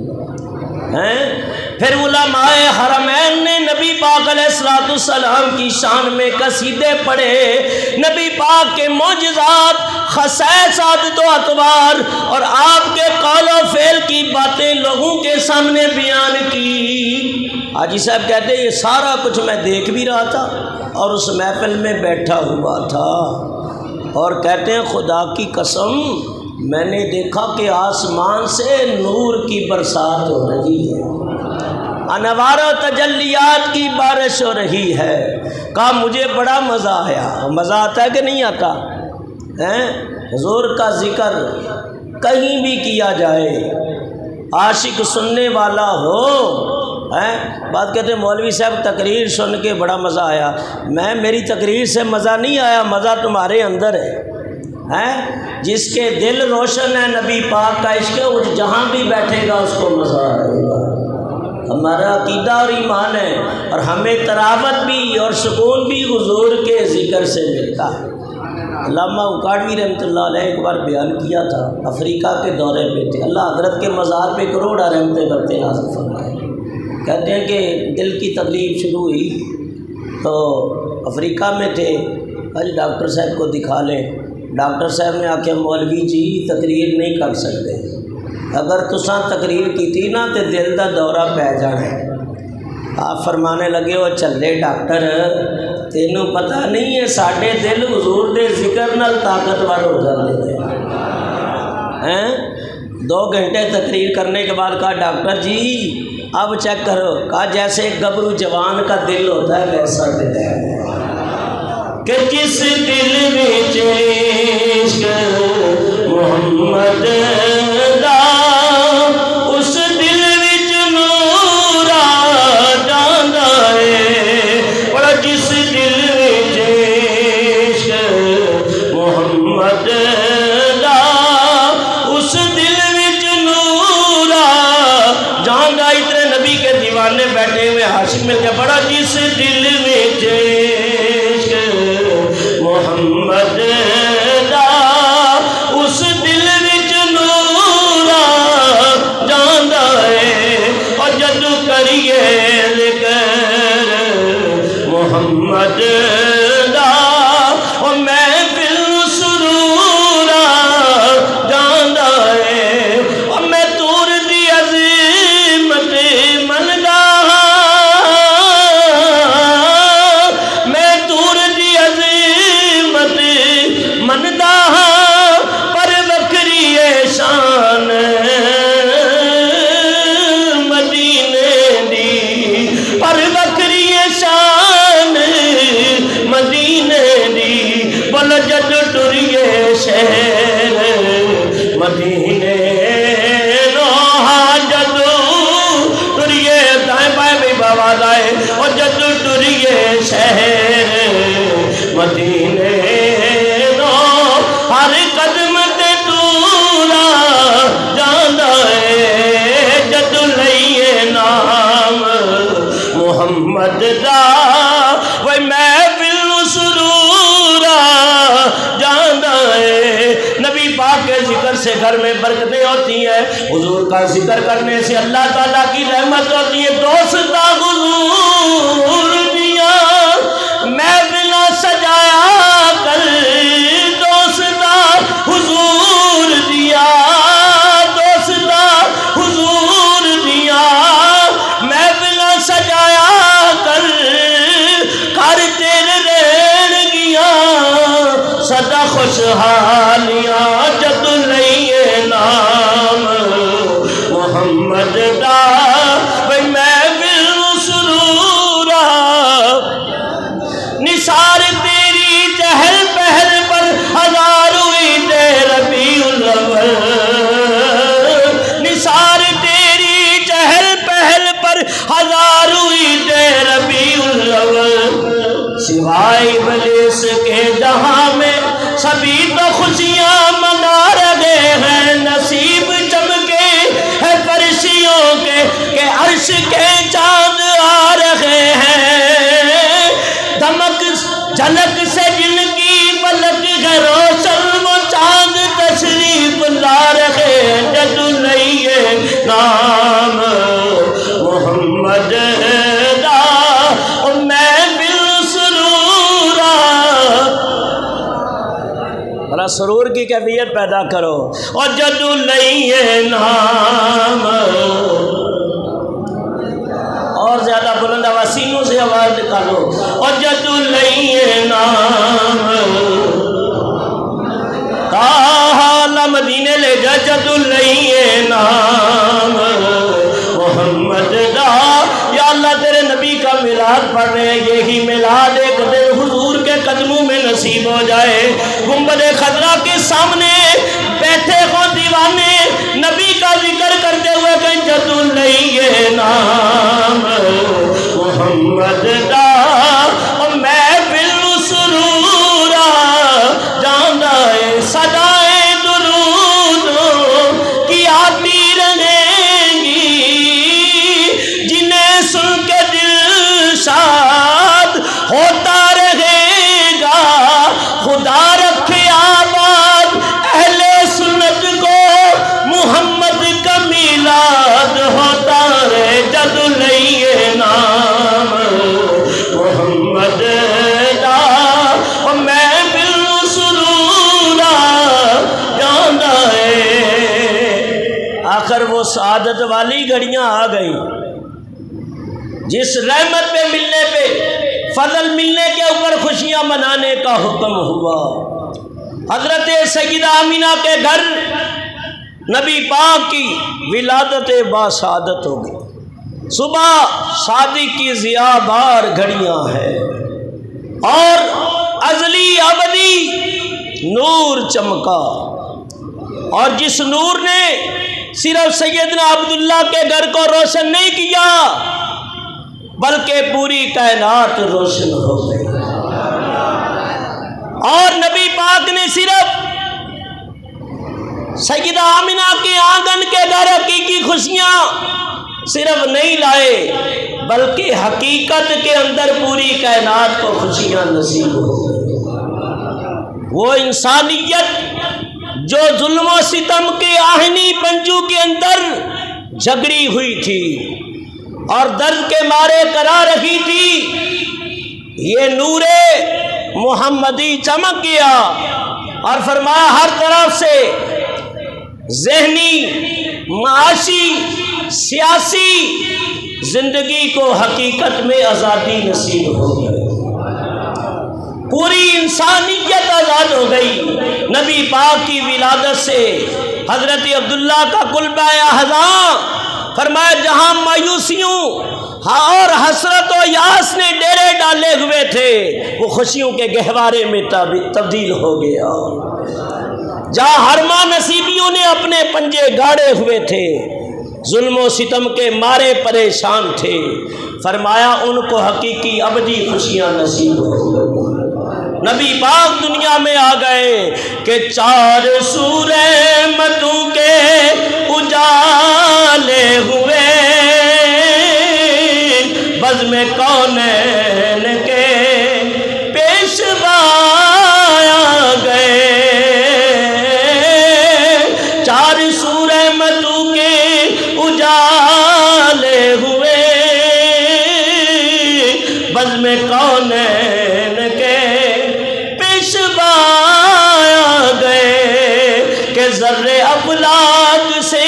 پھر علماء حرمین نے نبی پاک علیہ السلام کی شان میں قصیدے پڑھے، نبی پاک کے معجزات، خصائص، عادت و اطوار اور آپ کے قول و فعل کی باتیں لوگوں کے سامنے بیان کی۔ حاجی صاحب کہتے ہیں یہ سارا کچھ میں دیکھ بھی رہا تھا اور اس محفل میں بیٹھا ہوا تھا، اور کہتے ہیں خدا کی قسم میں نے دیکھا کہ آسمان سے نور کی برسات ہو رہی ہے، انوار و تجلیات کی بارش ہو رہی ہے۔ کہا مجھے بڑا مزہ آیا۔ مزہ آتا ہے کہ نہیں آتا؟ حضور کا ذکر کہیں بھی کیا جائے، عاشق سننے والا ہو، بات کہتے ہیں مولوی صاحب تقریر سن کے بڑا مزہ آیا، میری تقریر سے مزہ نہیں آیا، مزہ تمہارے اندر ہے، جس کے دل روشن ہے نبی پاک کا عشق، وہ جہاں بھی بیٹھے گا اس کو مزہ آئے گا۔ ہمارا عقیدہ اور ایمان ہے، اور ہمیں تراوت بھی اور سکون بھی حضور کے ذکر سے ملتا ہے۔ علامہ اکاڑوی رحمۃ اللہ علیہ ایک بار بیان کیا تھا، افریقہ کے دورے پہ تھے، اللہ حضرت کے مزار پہ کروڑ رحمتیں برتے نازل فرمائے۔ کہتے ہیں کہ دل کی تکلیف شروع ہوئی تو افریقہ میں تھے، جی ڈاکٹر صاحب کو دکھا لیں۔ ڈاکٹر صاحب نے آخیا مولوی جی تقریر نہیں کر سکتے، اگر تساں تقریر کی تھی نا تو دل کا دورہ پی جانا ہے۔ آپ فرمانے لگے وہ چلے ڈاکٹر تینوں پتہ نہیں ہے ساڈے دل حضور دے ذکر نال طاقتور ہو جاتے ہیں۔ 2 گھنٹے تقریر کرنے کے بعد کہا ڈاکٹر جی اب چیک کرو، کہا جیسے گبرو جوان کا دل ہوتا ہے ویسا دل ہے کہ جس دل وچ عشق محمد دا اس دل وچ نور آ جاندا ہے، اور جس دل وچ عشق محمد دا اس دل وچ نور آ جاندا۔ اتنے نبی کے دیوانے بیٹھے ہوئے عاشق مل کے پڑھا جس دل وچ محمد دا اس دل وچ نور آ جاندا ہے، اور جدوں کریے ذکر محمد دا اور محفل سرور آ جاندا ہے، اور میں تور دی عظمت مندا مندا پر وکری شان مدینے دی، پر وکری شان مدینے دی، بول جد ٹریے شہر مدینے نو، ہاں جد ٹریے دائیں بائیں بھی باواز آئے، اور جد ٹریے شہر مدینے ہر قدم تے تولا جاندا ہے، جد لئیے نام محمد دا وے محفل سرور آ جاندا ہے۔ نبی پاک کے ذکر سے گھر میں برکتیں ہوتی ہیں، حضور کا ذکر کرنے سے اللہ تعالیٰ کی رحمت ہوتی ہے۔ دوستا حضور دیا محفل سجایا کر، حضور دیا دوستا حضور دیا محفل سجایا کر، کر تیرے رہن گیا سدا خوشحالیاں، جد لئیے نام محمد دا وے محفل سرور آ، نثار تیری چہل پہل پر ہزار ہوئی دے ربیع الاول، نثار تیری چہل پہل پر ہزار ہوئی دے ربیع الاول، سوائے ابلیس کے جہاں میں سبھی تو خوشیاں منا رہے ہیں، نصیب چمکے ہے فرشتوں کے کہ عرش کے چاند آ رہے ہیں، دمک جھلک سے جن کی پلک ہے روشن وہ چاند تشریف لا رہے، جد لئیے نام محمد دا اور محفل سرور آ، ذرا سرور کی کیفیت پیدا کرو، اور جد لئیے نام، اور زیادہ بلند آواز سینوں سے آواز نکالو، اور جد لئیے نام تاہالا مدینے لے جا، جد لئیے نام محمد دا۔ یا اللہ تیرے نبی کا میلاد پڑھ رہے ہیں، یہی میلاد ایک دن حضور کے قدموں میں نصیب ہو جائے، گنبد خضرا کے سامنے بیٹھے ہو دیوانے نبی کا ذکر کرتے ہوئے کہ جد لئیے نام محمد دا اور محفل سرور آ جاندا ہے، صدائے درود کی آتی رہیں گی، جنہیں سن کے دل شاد ہوتا رہے گا، خدا رکھے آباد اہل سنت کو محمد کا میلاد ہوتا رہے، جد گھڑیاں آ گئیں، جس رحمت پہ ملنے پہ، فضل ملنے کے اوپر خوشیاں منانے کا حکم ہوا۔ حضرت سیدہ آمینہ کے گھر نبی پاک کی ولادت باسعادت ہو گئی۔ صبح شادی کی ضیاء بار گھڑیاں ہیں اور ازلی ابدی نور چمکا، اور جس نور نے صرف سیدنا عبداللہ کے گھر کو روشن نہیں کیا بلکہ پوری کائنات روشن ہو گئی۔ اور نبی پاک نے صرف سیدہ آمنہ کے آنگن کے در حقیقی خوشیاں صرف نہیں لائے بلکہ حقیقت کے اندر پوری کائنات کو خوشیاں نصیب ہو گئی۔ وہ انسانیت جو ظلم و ستم کے آہنی پنجو کے اندر جھگڑی ہوئی تھی اور درد کے مارے کرا رہی تھی، یہ نور محمدی چمک گیا اور فرمایا ہر طرف سے ذہنی، معاشی، سیاسی زندگی کو حقیقت میں آزادی نصیب ہو گئی، پوری انسانیت آزاد ہو گئی۔ نبی پاک کی ولادت سے حضرت عبداللہ کا قلبہ احزان، فرمایا جہاں مایوسیوں اور حسرت و یاس نے ڈیرے ڈالے ہوئے تھے وہ خوشیوں کے گہوارے میں تبدیل ہو گیا۔ جہاں ہرما نصیبیوں نے اپنے پنجے گاڑے ہوئے تھے، ظلم و ستم کے مارے پریشان تھے، فرمایا ان کو حقیقی ابدی خوشیاں نصیب ہو گئی۔ نبی پاک دنیا میں آ گئے کہ چار سو رحمتوں کے اجالے ہوئے، بزم کونین کے پیشوا آ گئے، چار سو رحمتوں کے اجالے ہوئے، بزم کونین کے پیشوا آ گئے، کہ ذرے افلاک سے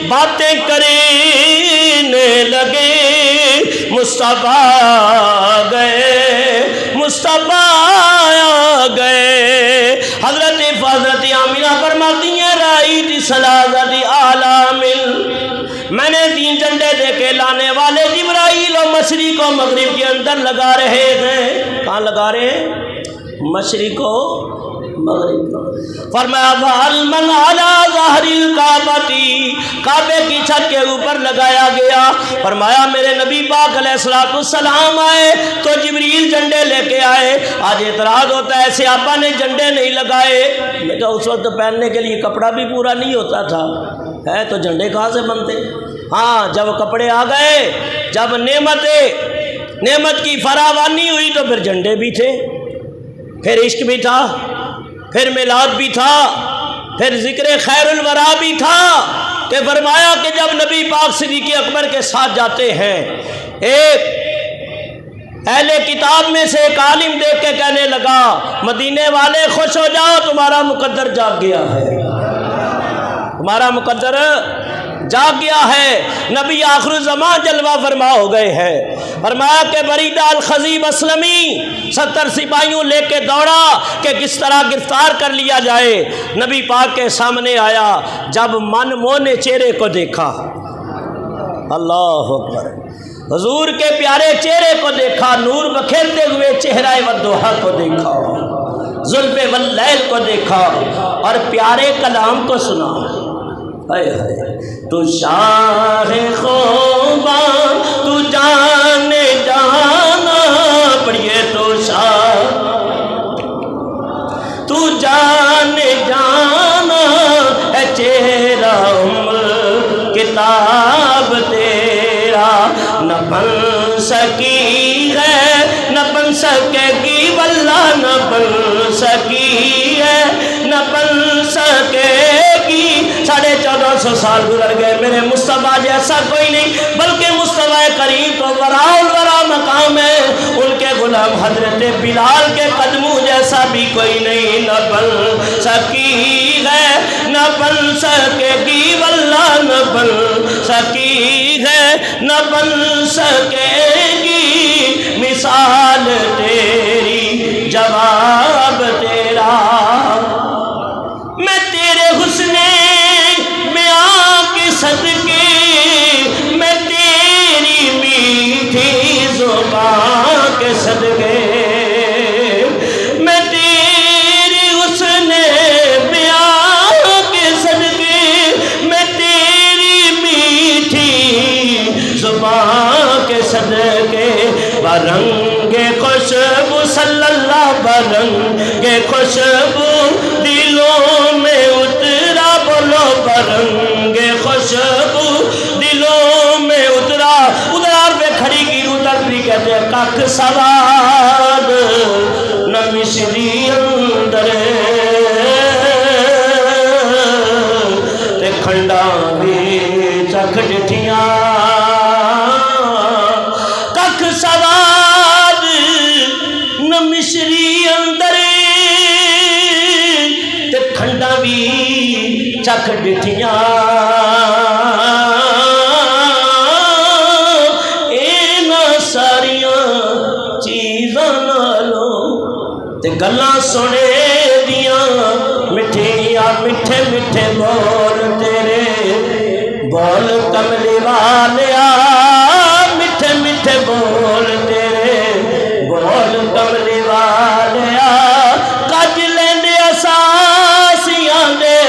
باتیں کرنے لگے، مصطفیٰ آ گئے، مصطفیٰ آ گئے۔ حضرت آمینہ فرماتی ہیں رأیت ثلاثۃ اعلام، میں نے 3 جھنڈے دیکھے لانے والے جبرائیل و مشرق و مغرب کے اندر لگا رہے ہیں۔ کہاں لگا رہے ہیں؟ مشرق و مغرب۔ فرمایا وَهَلْ مَنْ عَلَى ظَهْرِ الْكَعْبَةِ، کعبے کی چھت کے اوپر لگایا گیا۔ فرمایا میرے نبی پاک علیہ السلام آئے تو جبریل جھنڈے لے کے آئے۔ آج اعتراض ہوتا ہے صحابہ نے جھنڈے نہیں لگائے، میں کہا اس وقت پہننے کے لیے کپڑا بھی پورا نہیں ہوتا تھا، ہے تو جھنڈے کہاں سے بنتے؟ ہاں جب کپڑے آ گئے، جب نعمت کی فراوانی ہوئی تو پھر جھنڈے بھی تھے، پھر عشق بھی تھا، پھر میلاد بھی تھا، پھر ذکر خیر الورا بھی تھا، کہ فرمایا کہ جب نبی پاک صدیق اکبر کے ساتھ جاتے ہیں، ایک اہل کتاب میں سے ایک عالم دیکھ کے کہنے لگا مدینے والے خوش ہو جاؤ، تمہارا مقدر جاگ گیا ہے، تمہارا مقدر جاگ گیا ہے، نبی آخر الزمان جلوہ فرما ہو گئے ہیں۔ فرمایا کہ بریدہ الخزیب اسلمی 70 سپاہیوں لے کے دوڑا کہ کس طرح گرفتار کر لیا جائے۔ نبی پاک کے سامنے آیا، جب من موہ نے چہرے کو دیکھا، اللہ اکبر، حضور کے پیارے چہرے کو دیکھا، نور بکھیرتے ہوئے چہرہ والضحیٰ کو دیکھا، زلف واللیل کو دیکھا اور پیارے کلام کو سنا۔ ہائے ہائے، تو شاہ خوباں تو جانے جانا، پڑھیے تو شاہ تو جانے جانا ہے، چہرہ عمر کتاب تیرا نہ بن سکی ہے، نہ بن سکے گی، واللہ نہ بن سکی ہے، نہ بن سکے گی۔ 1450 سال گزر گئے، میرے مصطفیٰ جیسا کوئی نہیں، بلکہ مصطفیٰ کریم تو ورا مقام ہے، ان کے غلام حضرت بلال کے قدموں جیسا بھی کوئی نہیں، نہ بن سکی ہے نہ بن سکے گی، واللہ نہ بن سکی ہے نہ بن سکے گی، مثال تیری جواب تیرا، میں تیرے حسن بیاں کے صدقے، میں تیری میٹھی زبان کے صدقے، میں تیری حسن بیاں کے صدقے، میں تیری میٹھی زبان کے صدقے، برنگ خوشبو صلی اللہ، برنگ خوشبو دلوں میں اترا، بولو برنگ خوشبو دلوں میں اترا، ادھر پہ کھڑی کی ادھر بھی کہتے ہیں ککھ سواد نہ مشری اندر تے کھنڈا بھی چکھ ڈٹھیاں، ککھ سواد نہ مشری اندر تے کھنڈا بھی چکھ ڈٹھیاں، اینا ساریاں چیزاں نالوں تے گلاں سنے دیاں، مٹھیاں میٹھے میٹھے بول تیرے، بول کملی والیا، میٹھے میٹھے بول تیرے، بول کملی والیا، کج لیندے اساسیاں دے،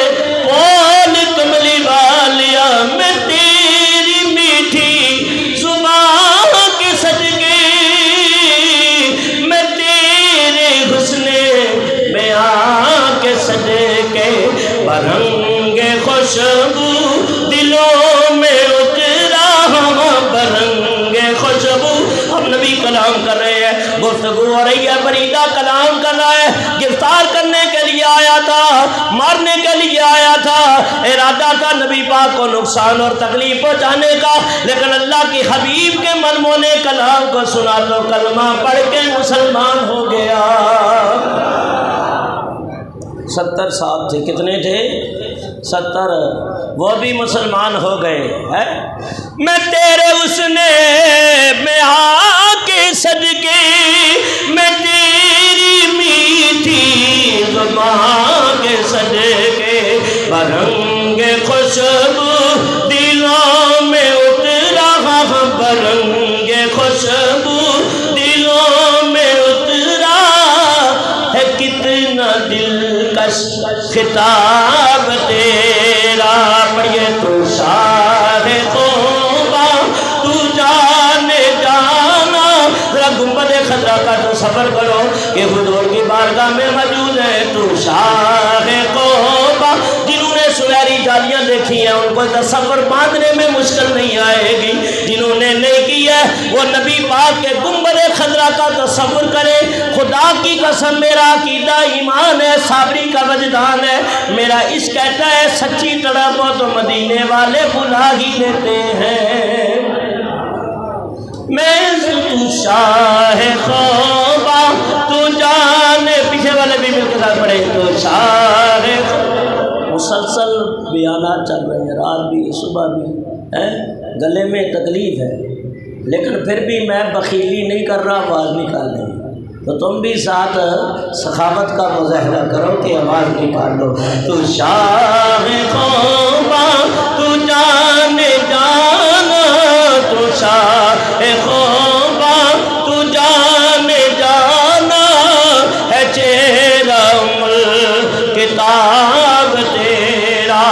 بول کملی والیا، میں تیری میٹھی زبان کے صدقے، میں تیرے حسن بیاں کے صدقے، برنگ خوشبو دلوں میں اترا، برنگ خوشبو، ہم نبی کلام کر رہے ہیں، گفتگو ہو رہی ہے، بریدہ کلام کر رہا ہے، گرفتار کرنے کے لیے آیا تھا، مارنے کے لیے آیا تھا، ارادہ تھا نبی پاک کو نقصان اور تکلیف پہنچانے کا، لیکن اللہ کی حبیب کے منمونے کلام کو سنا تو کلمہ پڑھ کے مسلمان ہو گیا۔ 70 سال تھے، کتنے تھے؟ 70، وہ بھی مسلمان ہو گئے ہیں۔ میں تیرے حسن بیاں کے صدقے، میں تیری میٹھی زبان کے صدقے، برنگ خوشبو دلوں میں اترا، برنگ خوشبو دلوں میں اترا، ہے کتنا دلکش خطاب تیرا، پڑھئے تو شاہ توبہ تو جانے جانا، ذرا گنبد خضرا کا تصور کرو کہ حضور کی بارگاہ میں موجود ہے، تو شاہ توبہ، جنہوں نے سنہری جالیاں دیکھی ہیں ان کو تصور باندھنے میں مشکل نہیں آئے گی، جنہوں نے نہیں کی ہے وہ نبی پاک کے گنبد خضرا کا تصور کرے، خدا کی قسم میرا عقیدہ ایمان ہے، صابری کا وجدان ہے، میرا عشق کہتا ہے سچی طرف ہو تو مدینے والے بلا ہی دیتے ہیں، میں تو شاہ خوبا تو جانے، پیچھے والے بھی مل کے ساتھ پڑھے، تو شاہ مسلسل بیانات چل رہے ہیں، رات بھی صبح بھی، گلے میں تکلیف ہے، لیکن پھر بھی میں بخیلی نہیں کر رہا، آواز نکال رہی، تو تم بھی ساتھ سخاوت کا مظاہرہ کرو کہ آواز نکال لو، تو شاہ خوبا تو جانے جانا، تو شاہ خوبا تو جانے جانا، ہے چہرہ کتاب تیرا،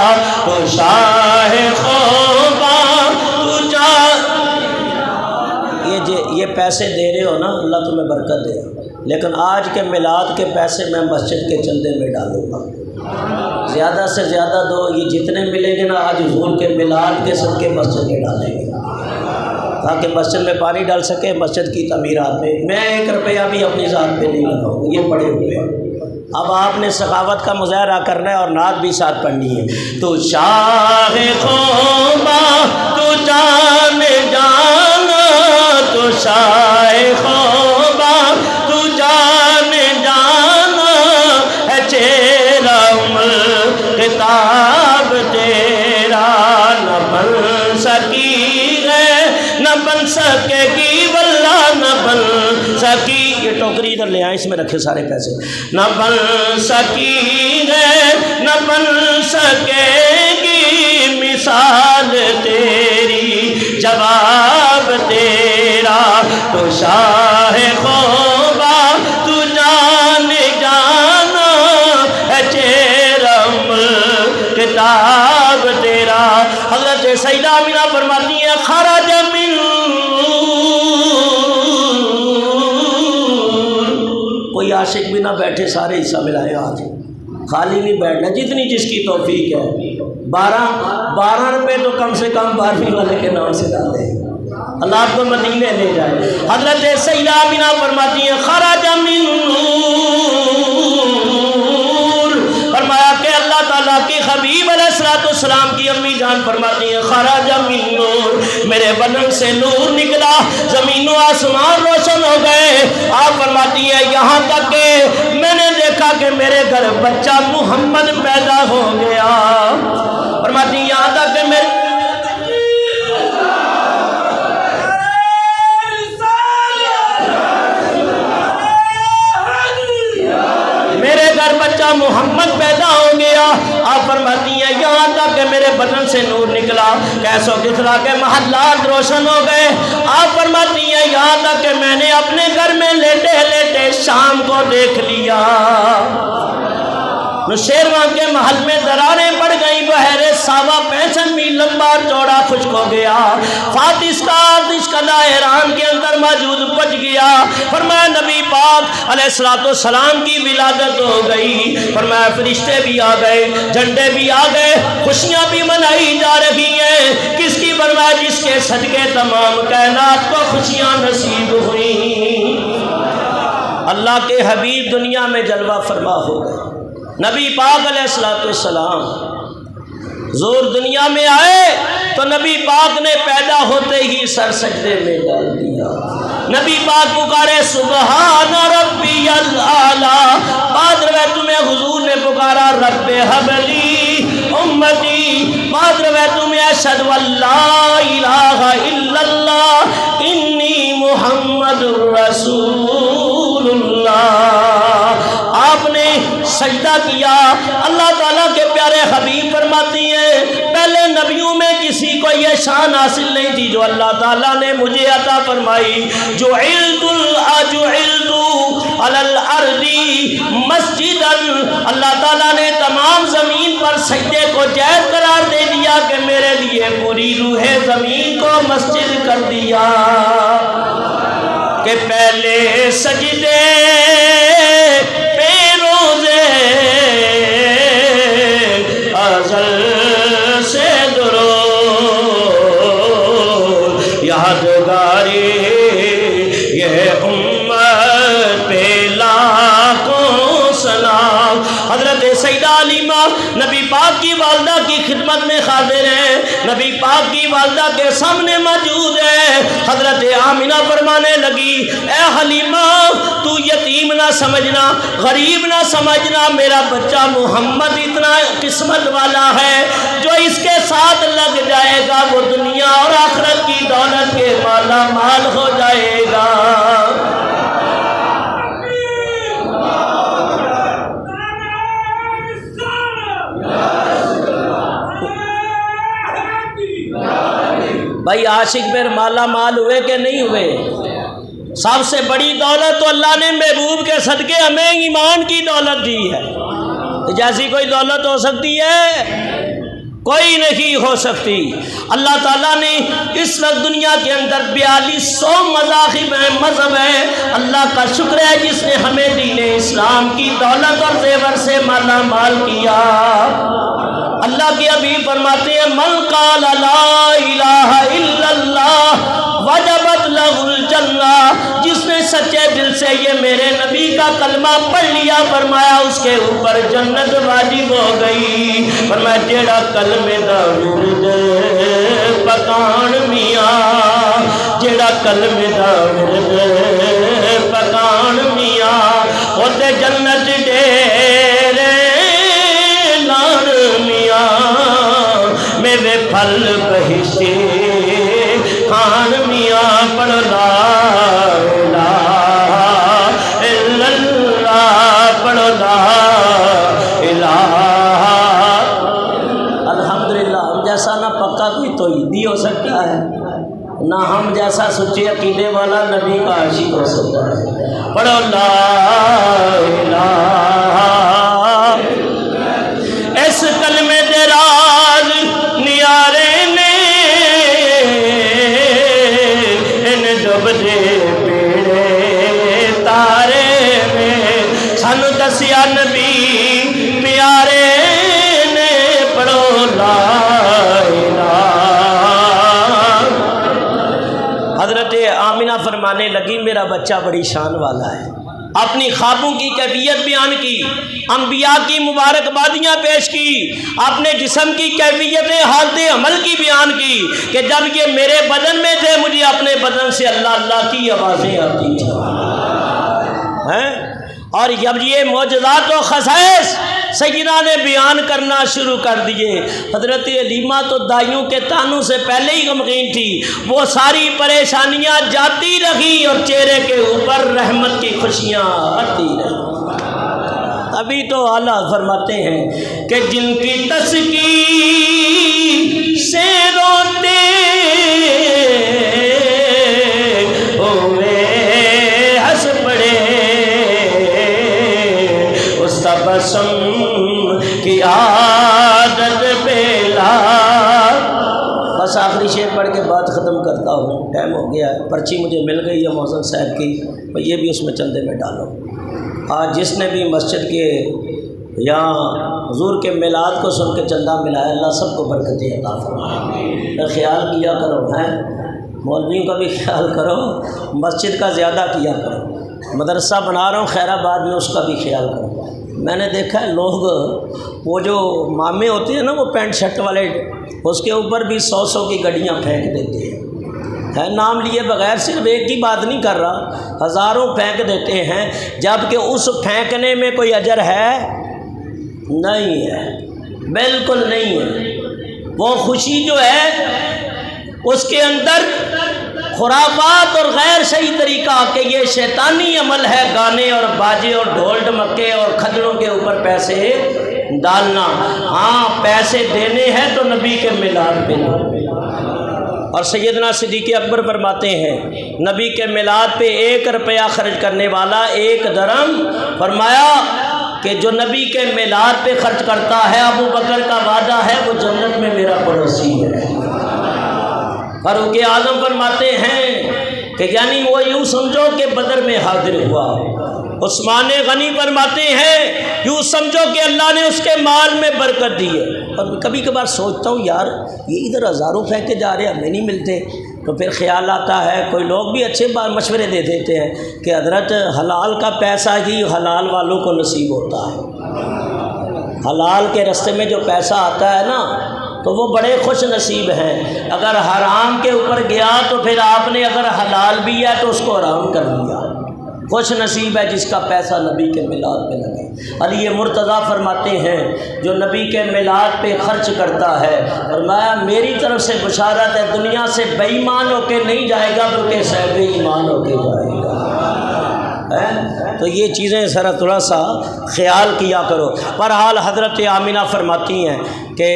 تو شاہ خوبا تو یہ پیسے دے رہے ہو نا، اللہ تمہیں برکت دے، لیکن آج کے میلاد کے پیسے میں مسجد کے چندے میں ڈالوں گا، زیادہ سے زیادہ دو، یہ جتنے ملیں گے نا آج حضور کے میلاد کے صدقے مسجد میں ڈالیں گے، تاکہ مسجد میں پانی ڈال سکے، مسجد کی تعمیرات میں، میں 1 روپیہ بھی اپنی ذات پہ نہیں لگاؤں گا، یہ پڑے ہوئے ہیں۔ اب آپ نے سخاوت کا مظاہرہ کرنا ہے اور نعت بھی ساتھ پڑھنی ہے، تو شاہ خوبا تو جانے جانا، شاہ خوبا تو جان جانا ہے چہرہ کتاب تیرا نہ بن سکی ہے نہ بن سکے گی واللہ نہ بن سکی. یہ ٹوکری ادھر لے آئیں، اس میں رکھے سارے پیسے. نہ بن سکی ہے نہ بن سکے گی مثال تیری جواب تیرا تو شاہ خوبا تو جان جانا ہے چہرہ کتاب تیرا. حضرت سیدہ آمینہ فرماتی ہیں خرج من کوئی عاشق بھی نہ بیٹھے، سارے حصہ ملائے آج، خالی نہیں بیٹھنا، جتنی جس کی توفیق ہے. 12 روپے تو کم سے کم 12ویں والے کے نام سے ڈالے، اللہ آپ کو مدینے لے جائے. حضرت سیدہ آمینہ فرماتی ہیں خرج من نور، فرمایا کہ اللہ تعالیٰ کی حبیب علیہ السلام کی امی جان فرماتی ہیں خرج من نور، میرے بدن سے نور نکلا، زمین و آسمان روشن ہو گئے. آپ فرماتی ہیں یہاں تک کہ میں نے دیکھا کہ میرے گھر بچہ محمد پیدا ہو گیا. فرماتی ہیں یہاں تک کہ میرے گھر بچہ محمد پیدا ہو گیا. آپ فرماتی ہیں یہاں تک کہ میرے بدن سے نور نکلا، کیسو کسرا کے محلات روشن ہو گئے. آپ فرماتی ہیں یہاں تک کہ میں نے اپنے گھر میں لیٹے لیٹے شام کو دیکھ لیا. نوشیروان کے محل میں دراریں پڑ گئیں، بحر ساوا 65 میل لمبا چوڑا خشک ہو گیا. فاتس کا ایران کے اندر موجود پہنچ گیا. فرمایا نبی پاک علیہ السلام کی ولادت ہو گئی. فرمایا فرشتے بھی آ گئے، جھنڈے بھی آ گئے، خوشیاں بھی منائی جا رہی ہیں. کس کی؟ فرمایا جس کے صدقے تمام کائنات کو خوشیاں نصیب ہوئیں. اللہ کے حبیب دنیا میں جلوہ فرما ہو گئے. نبی پاک علیہ السلام زور دنیا میں آئے تو نبی پاک نے پیدا ہوتے ہی سر سجدے میں ڈال دیا. نبی پاک پکارے سبحان ربی الاعلیٰ. بعد روایتوں میں حضور نے پکارا رب حبلی امتی. بعد روایتوں میں اشہد ان لا الہ الا اللہ انی محمد رسول اللہ. آپ نے سجدہ کیا. اللہ تعالیٰ کے پیارے حبیب فرماتی ہیں پہلے نبیوں میں کسی کو یہ شان حاصل نہیں تھی جو اللہ تعالیٰ نے مجھے عطا فرمائی. جعلت علی الارض مسجدا، اللہ تعالیٰ نے تمام زمین پر سجدے کو جائز قرار دے دیا کہ میرے لیے پوری روح زمین کو مسجد کر دیا. کہ پہلے سجدے سے درود یادگاری یہ امت پہ لاکھوں سلام. حضرت سیدہ علیمہ نبی پاک کی والدہ کی خدمت میں حاضر ہیں، نبی پاک کی والدہ کے سامنے موجود ہے. حضرت آمینہ فرمانے لگی اے حلیمہ تو یتیم نہ سمجھنا، غریب نہ سمجھنا، میرا بچہ محمد اتنا قسمت والا ہے جو اس کے ساتھ لگ جائے گا وہ دنیا اور آخرت کی دولت کے مالا مال ہو جائے گا. بھائی عاشق پھر مالا مال ہوئے کہ نہیں ہوئے؟ سب سے بڑی دولت تو اللہ نے محبوب کے صدقے ہمیں ایمان کی دولت دی ہے. جیسی کوئی دولت ہو سکتی ہے؟ کوئی نہیں ہو سکتی. اللہ تعالیٰ نے اس وقت دنیا کے اندر 4200 مذاہب ہیں، مذہب ہیں. اللہ کا شکر ہے جس نے ہمیں دین اسلام کی دولت اور زیور سے مالا مال کیا. اللہ کے حبیب فرماتے ہیں من قال لا الہ الا اللہ وجبت لہ الجنہ. جس نے سچے دل سے یہ میرے نبی کا کلمہ پڑھ لیا فرمایا اس کے اوپر جنت واجب ہو گئی. فرمایا جیڑا کلمے دا ورد پکان میاں جڑا کلمے دا ورد پکان میاں او تے جنت ڈیرے لان میاں میرے پھل بہشتے کھان میاں پڑھ لا الہ الا اللہ پڑھ لا الہ۔ الحمدللہ ہم جیسا نہ پکا کوئی توحیدی ہو سکتا ہے نہ ہم جیسا سچے عقیدے والا نبی کا عاشق ہو سکتا ہے۔ پڑھو لا الہ اس کلمے دے راز نیارے نے ان ڈب دے بیڑے تارے میں سانو دسیا نبی پیارے نے۔ پڑھو لا الہ۔ حضرت آمینہ فرمانے لگی میرا بچہ بڑی شان والا ہے، اپنی خوابوں کی کیفیت بیان کی، انبیاء کی مبارکبادیاں پیش کی، اپنے جسم کی کیفیت حالت عمل کی بیان کی کہ جب یہ میرے بدن میں تھے مجھے اپنے بدن سے اللہ اللہ کی آوازیں آتی تھیں، اور جب یہ معجزات و خصائص سیدنا نے بیان کرنا شروع کر دیے، حضرت علیمہ تو دائیوں کے تانوں سے پہلے ہی غمگین تھی، وہ ساری پریشانیاں جاتی رہی اور چہرے کے اوپر رحمت کی خوشیاں آتی رہی۔ ابھی تو اعلیٰ فرماتے ہیں کہ جن کی تسکین سے روتے ہوئے ہنس پڑے اس تبسم کی عادت بیلا۔ بس آخری شعر پڑھ کے بات ختم کرتا ہوں، ٹائم ہو گیا ہے، پرچی مجھے مل گئی ہے محسن صاحب کی، یہ بھی اس میں چندے میں ڈالو۔ آج جس نے بھی مسجد کے یا حضور کے میلاد کو سن کے چندہ ملایا اللہ سب کو برکتیں عطا فرمائے۔ خیال کیا کرو، مولویوں کا بھی خیال کرو، مسجد کا زیادہ کیا کرو، مدرسہ بنا رہا ہوں خیر آباد میں اس کا بھی خیال کرو۔ میں نے دیکھا ہے لوگ وہ جو مامے ہوتے ہیں نا وہ پینٹ شرٹ والے، اس کے اوپر بھی 100 کی گڈیاں پھینک دیتے ہیں، نام لیے بغیر، صرف ایک کی بات نہیں کر رہا، ہزاروں پھینک دیتے ہیں، جبکہ اس پھینکنے میں کوئی اجر ہے نہیں ہے، بالکل نہیں ہے۔ وہ خوشی جو ہے اس کے اندر خرافات اور غیر صحیح طریقہ کہ یہ شیطانی عمل ہے، گانے اور باجے اور ڈھول ڈمکے اور کھجڑوں کے اوپر پیسے ڈالنا۔ ہاں پیسے دینے ہیں تو نبی کے میلاد پہ دو۔ اور سیدنا صدیق اکبر فرماتے ہیں نبی کے میلاد پہ 1 روپیہ خرچ کرنے والا 1 درم، فرمایا کہ جو نبی کے میلاد پہ خرچ کرتا ہے ابو بکر کا وعدہ ہے وہ جنت میں میرا پڑوسی ہے۔ فاروق اعظم فرماتے ہیں کہ یعنی وہ یوں سمجھو کہ بدر میں حاضر ہوا۔ عثمان غنی فرماتے ہیں یوں سمجھو کہ اللہ نے اس کے مال میں برکت دی ہے۔ اور کبھی کبھار سوچتا ہوں یار یہ ادھر ہزاروں پھینکے جا رہے ہیں ہمیں نہیں ملتے، تو پھر خیال آتا ہے کوئی لوگ بھی اچھے مشورے دے دیتے ہیں کہ حضرت حلال کا پیسہ ہی حلال والوں کو نصیب ہوتا ہے، حلال کے راستے میں جو پیسہ آتا ہے نا تو وہ بڑے خوش نصیب ہیں۔ اگر حرام کے اوپر گیا تو پھر آپ نے اگر حلال بھی ہے تو اس کو حرام کر دیا۔ خوش نصیب ہے جس کا پیسہ نبی کے میلاد پہ لگے۔ علی مرتضیٰ فرماتے ہیں جو نبی کے میلاد پہ خرچ کرتا ہے، فرمایا میری طرف سے بشارت ہے دنیا سے بے ایمان ہو کے نہیں جائے گا بلکہ صاحب ایمان ہو کے جائے گا۔ تو یہ چیزیں ذرا تھوڑا سا خیال کیا کرو۔ بہرحال حضرت آمینہ فرماتی ہیں کہ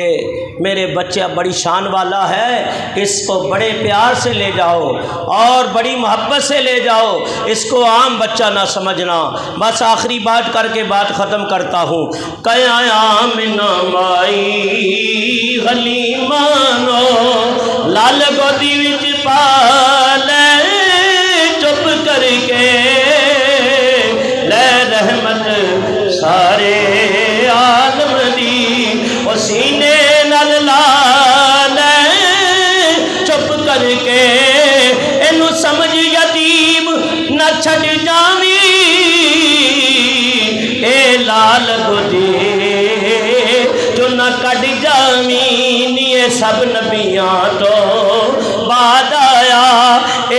میرے بچہ بڑی شان والا ہے، اس کو بڑے پیار سے لے جاؤ اور بڑی محبت سے لے جاؤ، اس کو عام بچہ نہ سمجھنا۔ بس آخری بات کر کے بات ختم کرتا ہوں۔ کیا آمینہ مائی غلیمانو لال گودی وچ پالے چپ کر کے لے رحمت سارے عالم دی، وہ سینے نال لال چپ کر کے اینو سمجھ یتیم نہ چھڈ جاویں، اے لال گودی جو نہ کڈ جاویں، یہ سب نبیاں تو بعد آیا، اے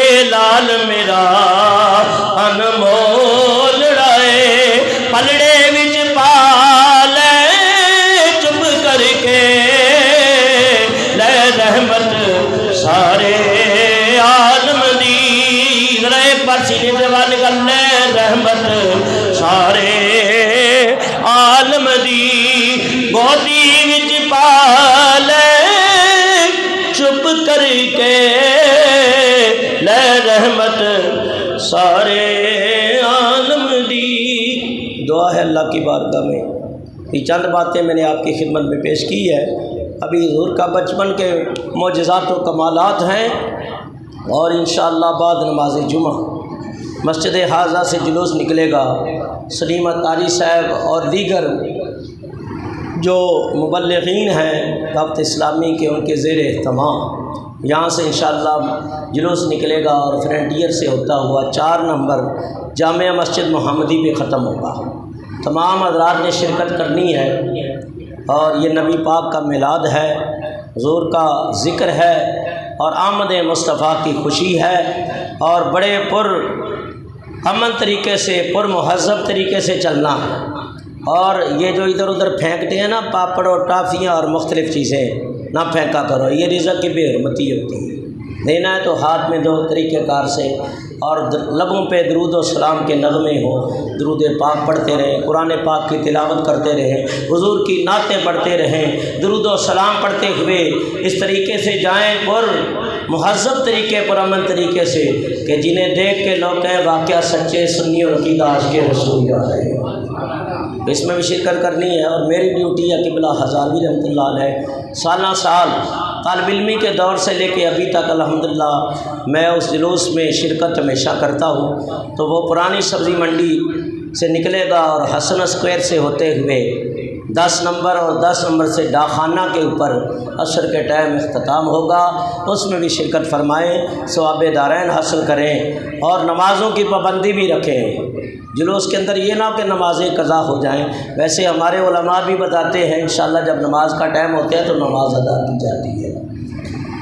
دعا ہے اللہ کی بارگاہ میں، یہ چند باتیں میں نے آپ کی خدمت میں پیش کی ہے۔ ابھی حضور کا بچپن کے معجزات و کمالات ہیں، اور انشاءاللہ بعد نماز جمعہ مسجد حاضہ سے جلوس نکلے گا۔ سلیم اتاری صاحب اور دیگر جو مبلغین ہیں دعوت اسلامی کے، ان کے زیر اہتمام یہاں سے انشاءاللہ جلوس نکلے گا، اور فرنٹیئر سے ہوتا ہوا 4 نمبر جامع مسجد محمدی پہ ختم ہوگا۔ تمام حضرات نے شرکت کرنی ہے، اور یہ نبی پاک کا میلاد ہے، حضور کا ذکر ہے، اور آمد مصطفیٰ کی خوشی ہے، اور بڑے پر امن طریقے سے، پر مہذب طریقے سے چلنا ہے۔ اور یہ جو ادھر ادھر پھینکتے ہیں نا پاپڑ اور ٹافیاں اور مختلف چیزیں، نہ پھینکا کرو، یہ رزق کی بے حرمتی ہوتی ہے۔ دینا ہے تو ہاتھ میں دو طریقہ کار سے، اور لبوں پہ درود و سلام کے نغمے ہوں، درود پاک پڑھتے رہیں، قرآن پاک کی تلاوت کرتے رہیں، حضور کی نعتیں پڑھتے رہیں، درود و سلام پڑھتے ہوئے اس طریقے سے جائیں پر مہذب طریقے پر، امن طریقے سے، کہ جنہیں دیکھ کے لوگ کہیں واقعہ سچے سنی اور عقیدہ عاشق رسول یاد ہے۔ اس میں بھی شرکت کرنی ہے، اور میری ڈیوٹی ہے قبلہ ہزاروی رحمۃ اللہ علیہ سالہ سال طالب علمی کے دور سے لے کے ابھی تک الحمدللہ میں اس جلوس میں شرکت ہمیشہ کرتا ہوں۔ تو وہ پرانی سبزی منڈی سے نکلے گا، اور حسن اسکوائر سے ہوتے ہوئے 10 نمبر اور 10 نمبر سے ڈاکخانہ کے اوپر عصر کے ٹائم اختتام ہوگا۔ اس میں بھی شرکت فرمائیں، ثواب دارین حاصل کریں، اور نمازوں کی پابندی بھی رکھیں۔ جلوس کے اندر یہ نہ کہ نمازیں قضا ہو جائیں، ویسے ہمارے علماء بھی بتاتے ہیں انشاءاللہ جب نماز کا ٹائم ہوتا ہے تو نماز ادا کی جاتی ہے،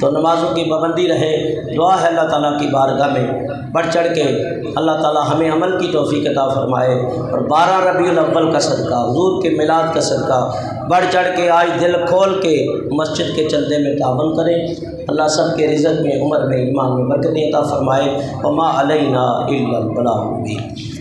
تو نمازوں کی پابندی رہے۔ دعا ہے اللہ تعالیٰ کی بارگاہ میں بڑھ چڑھ کے اللہ تعالیٰ ہمیں عمل کی توفیق عطا فرمائے، اور 12 ربیع الاول کا صدقہ، حضور کے میلاد کا صدقہ بڑھ چڑھ کے آج دل کھول کے مسجد کے چلنے میں تعاون کریں۔ اللہ سب کے رزق میں، عمر میں، ایمان میں برکتیں عطا فرمائے۔ وما علینا الا البلاغ المبین۔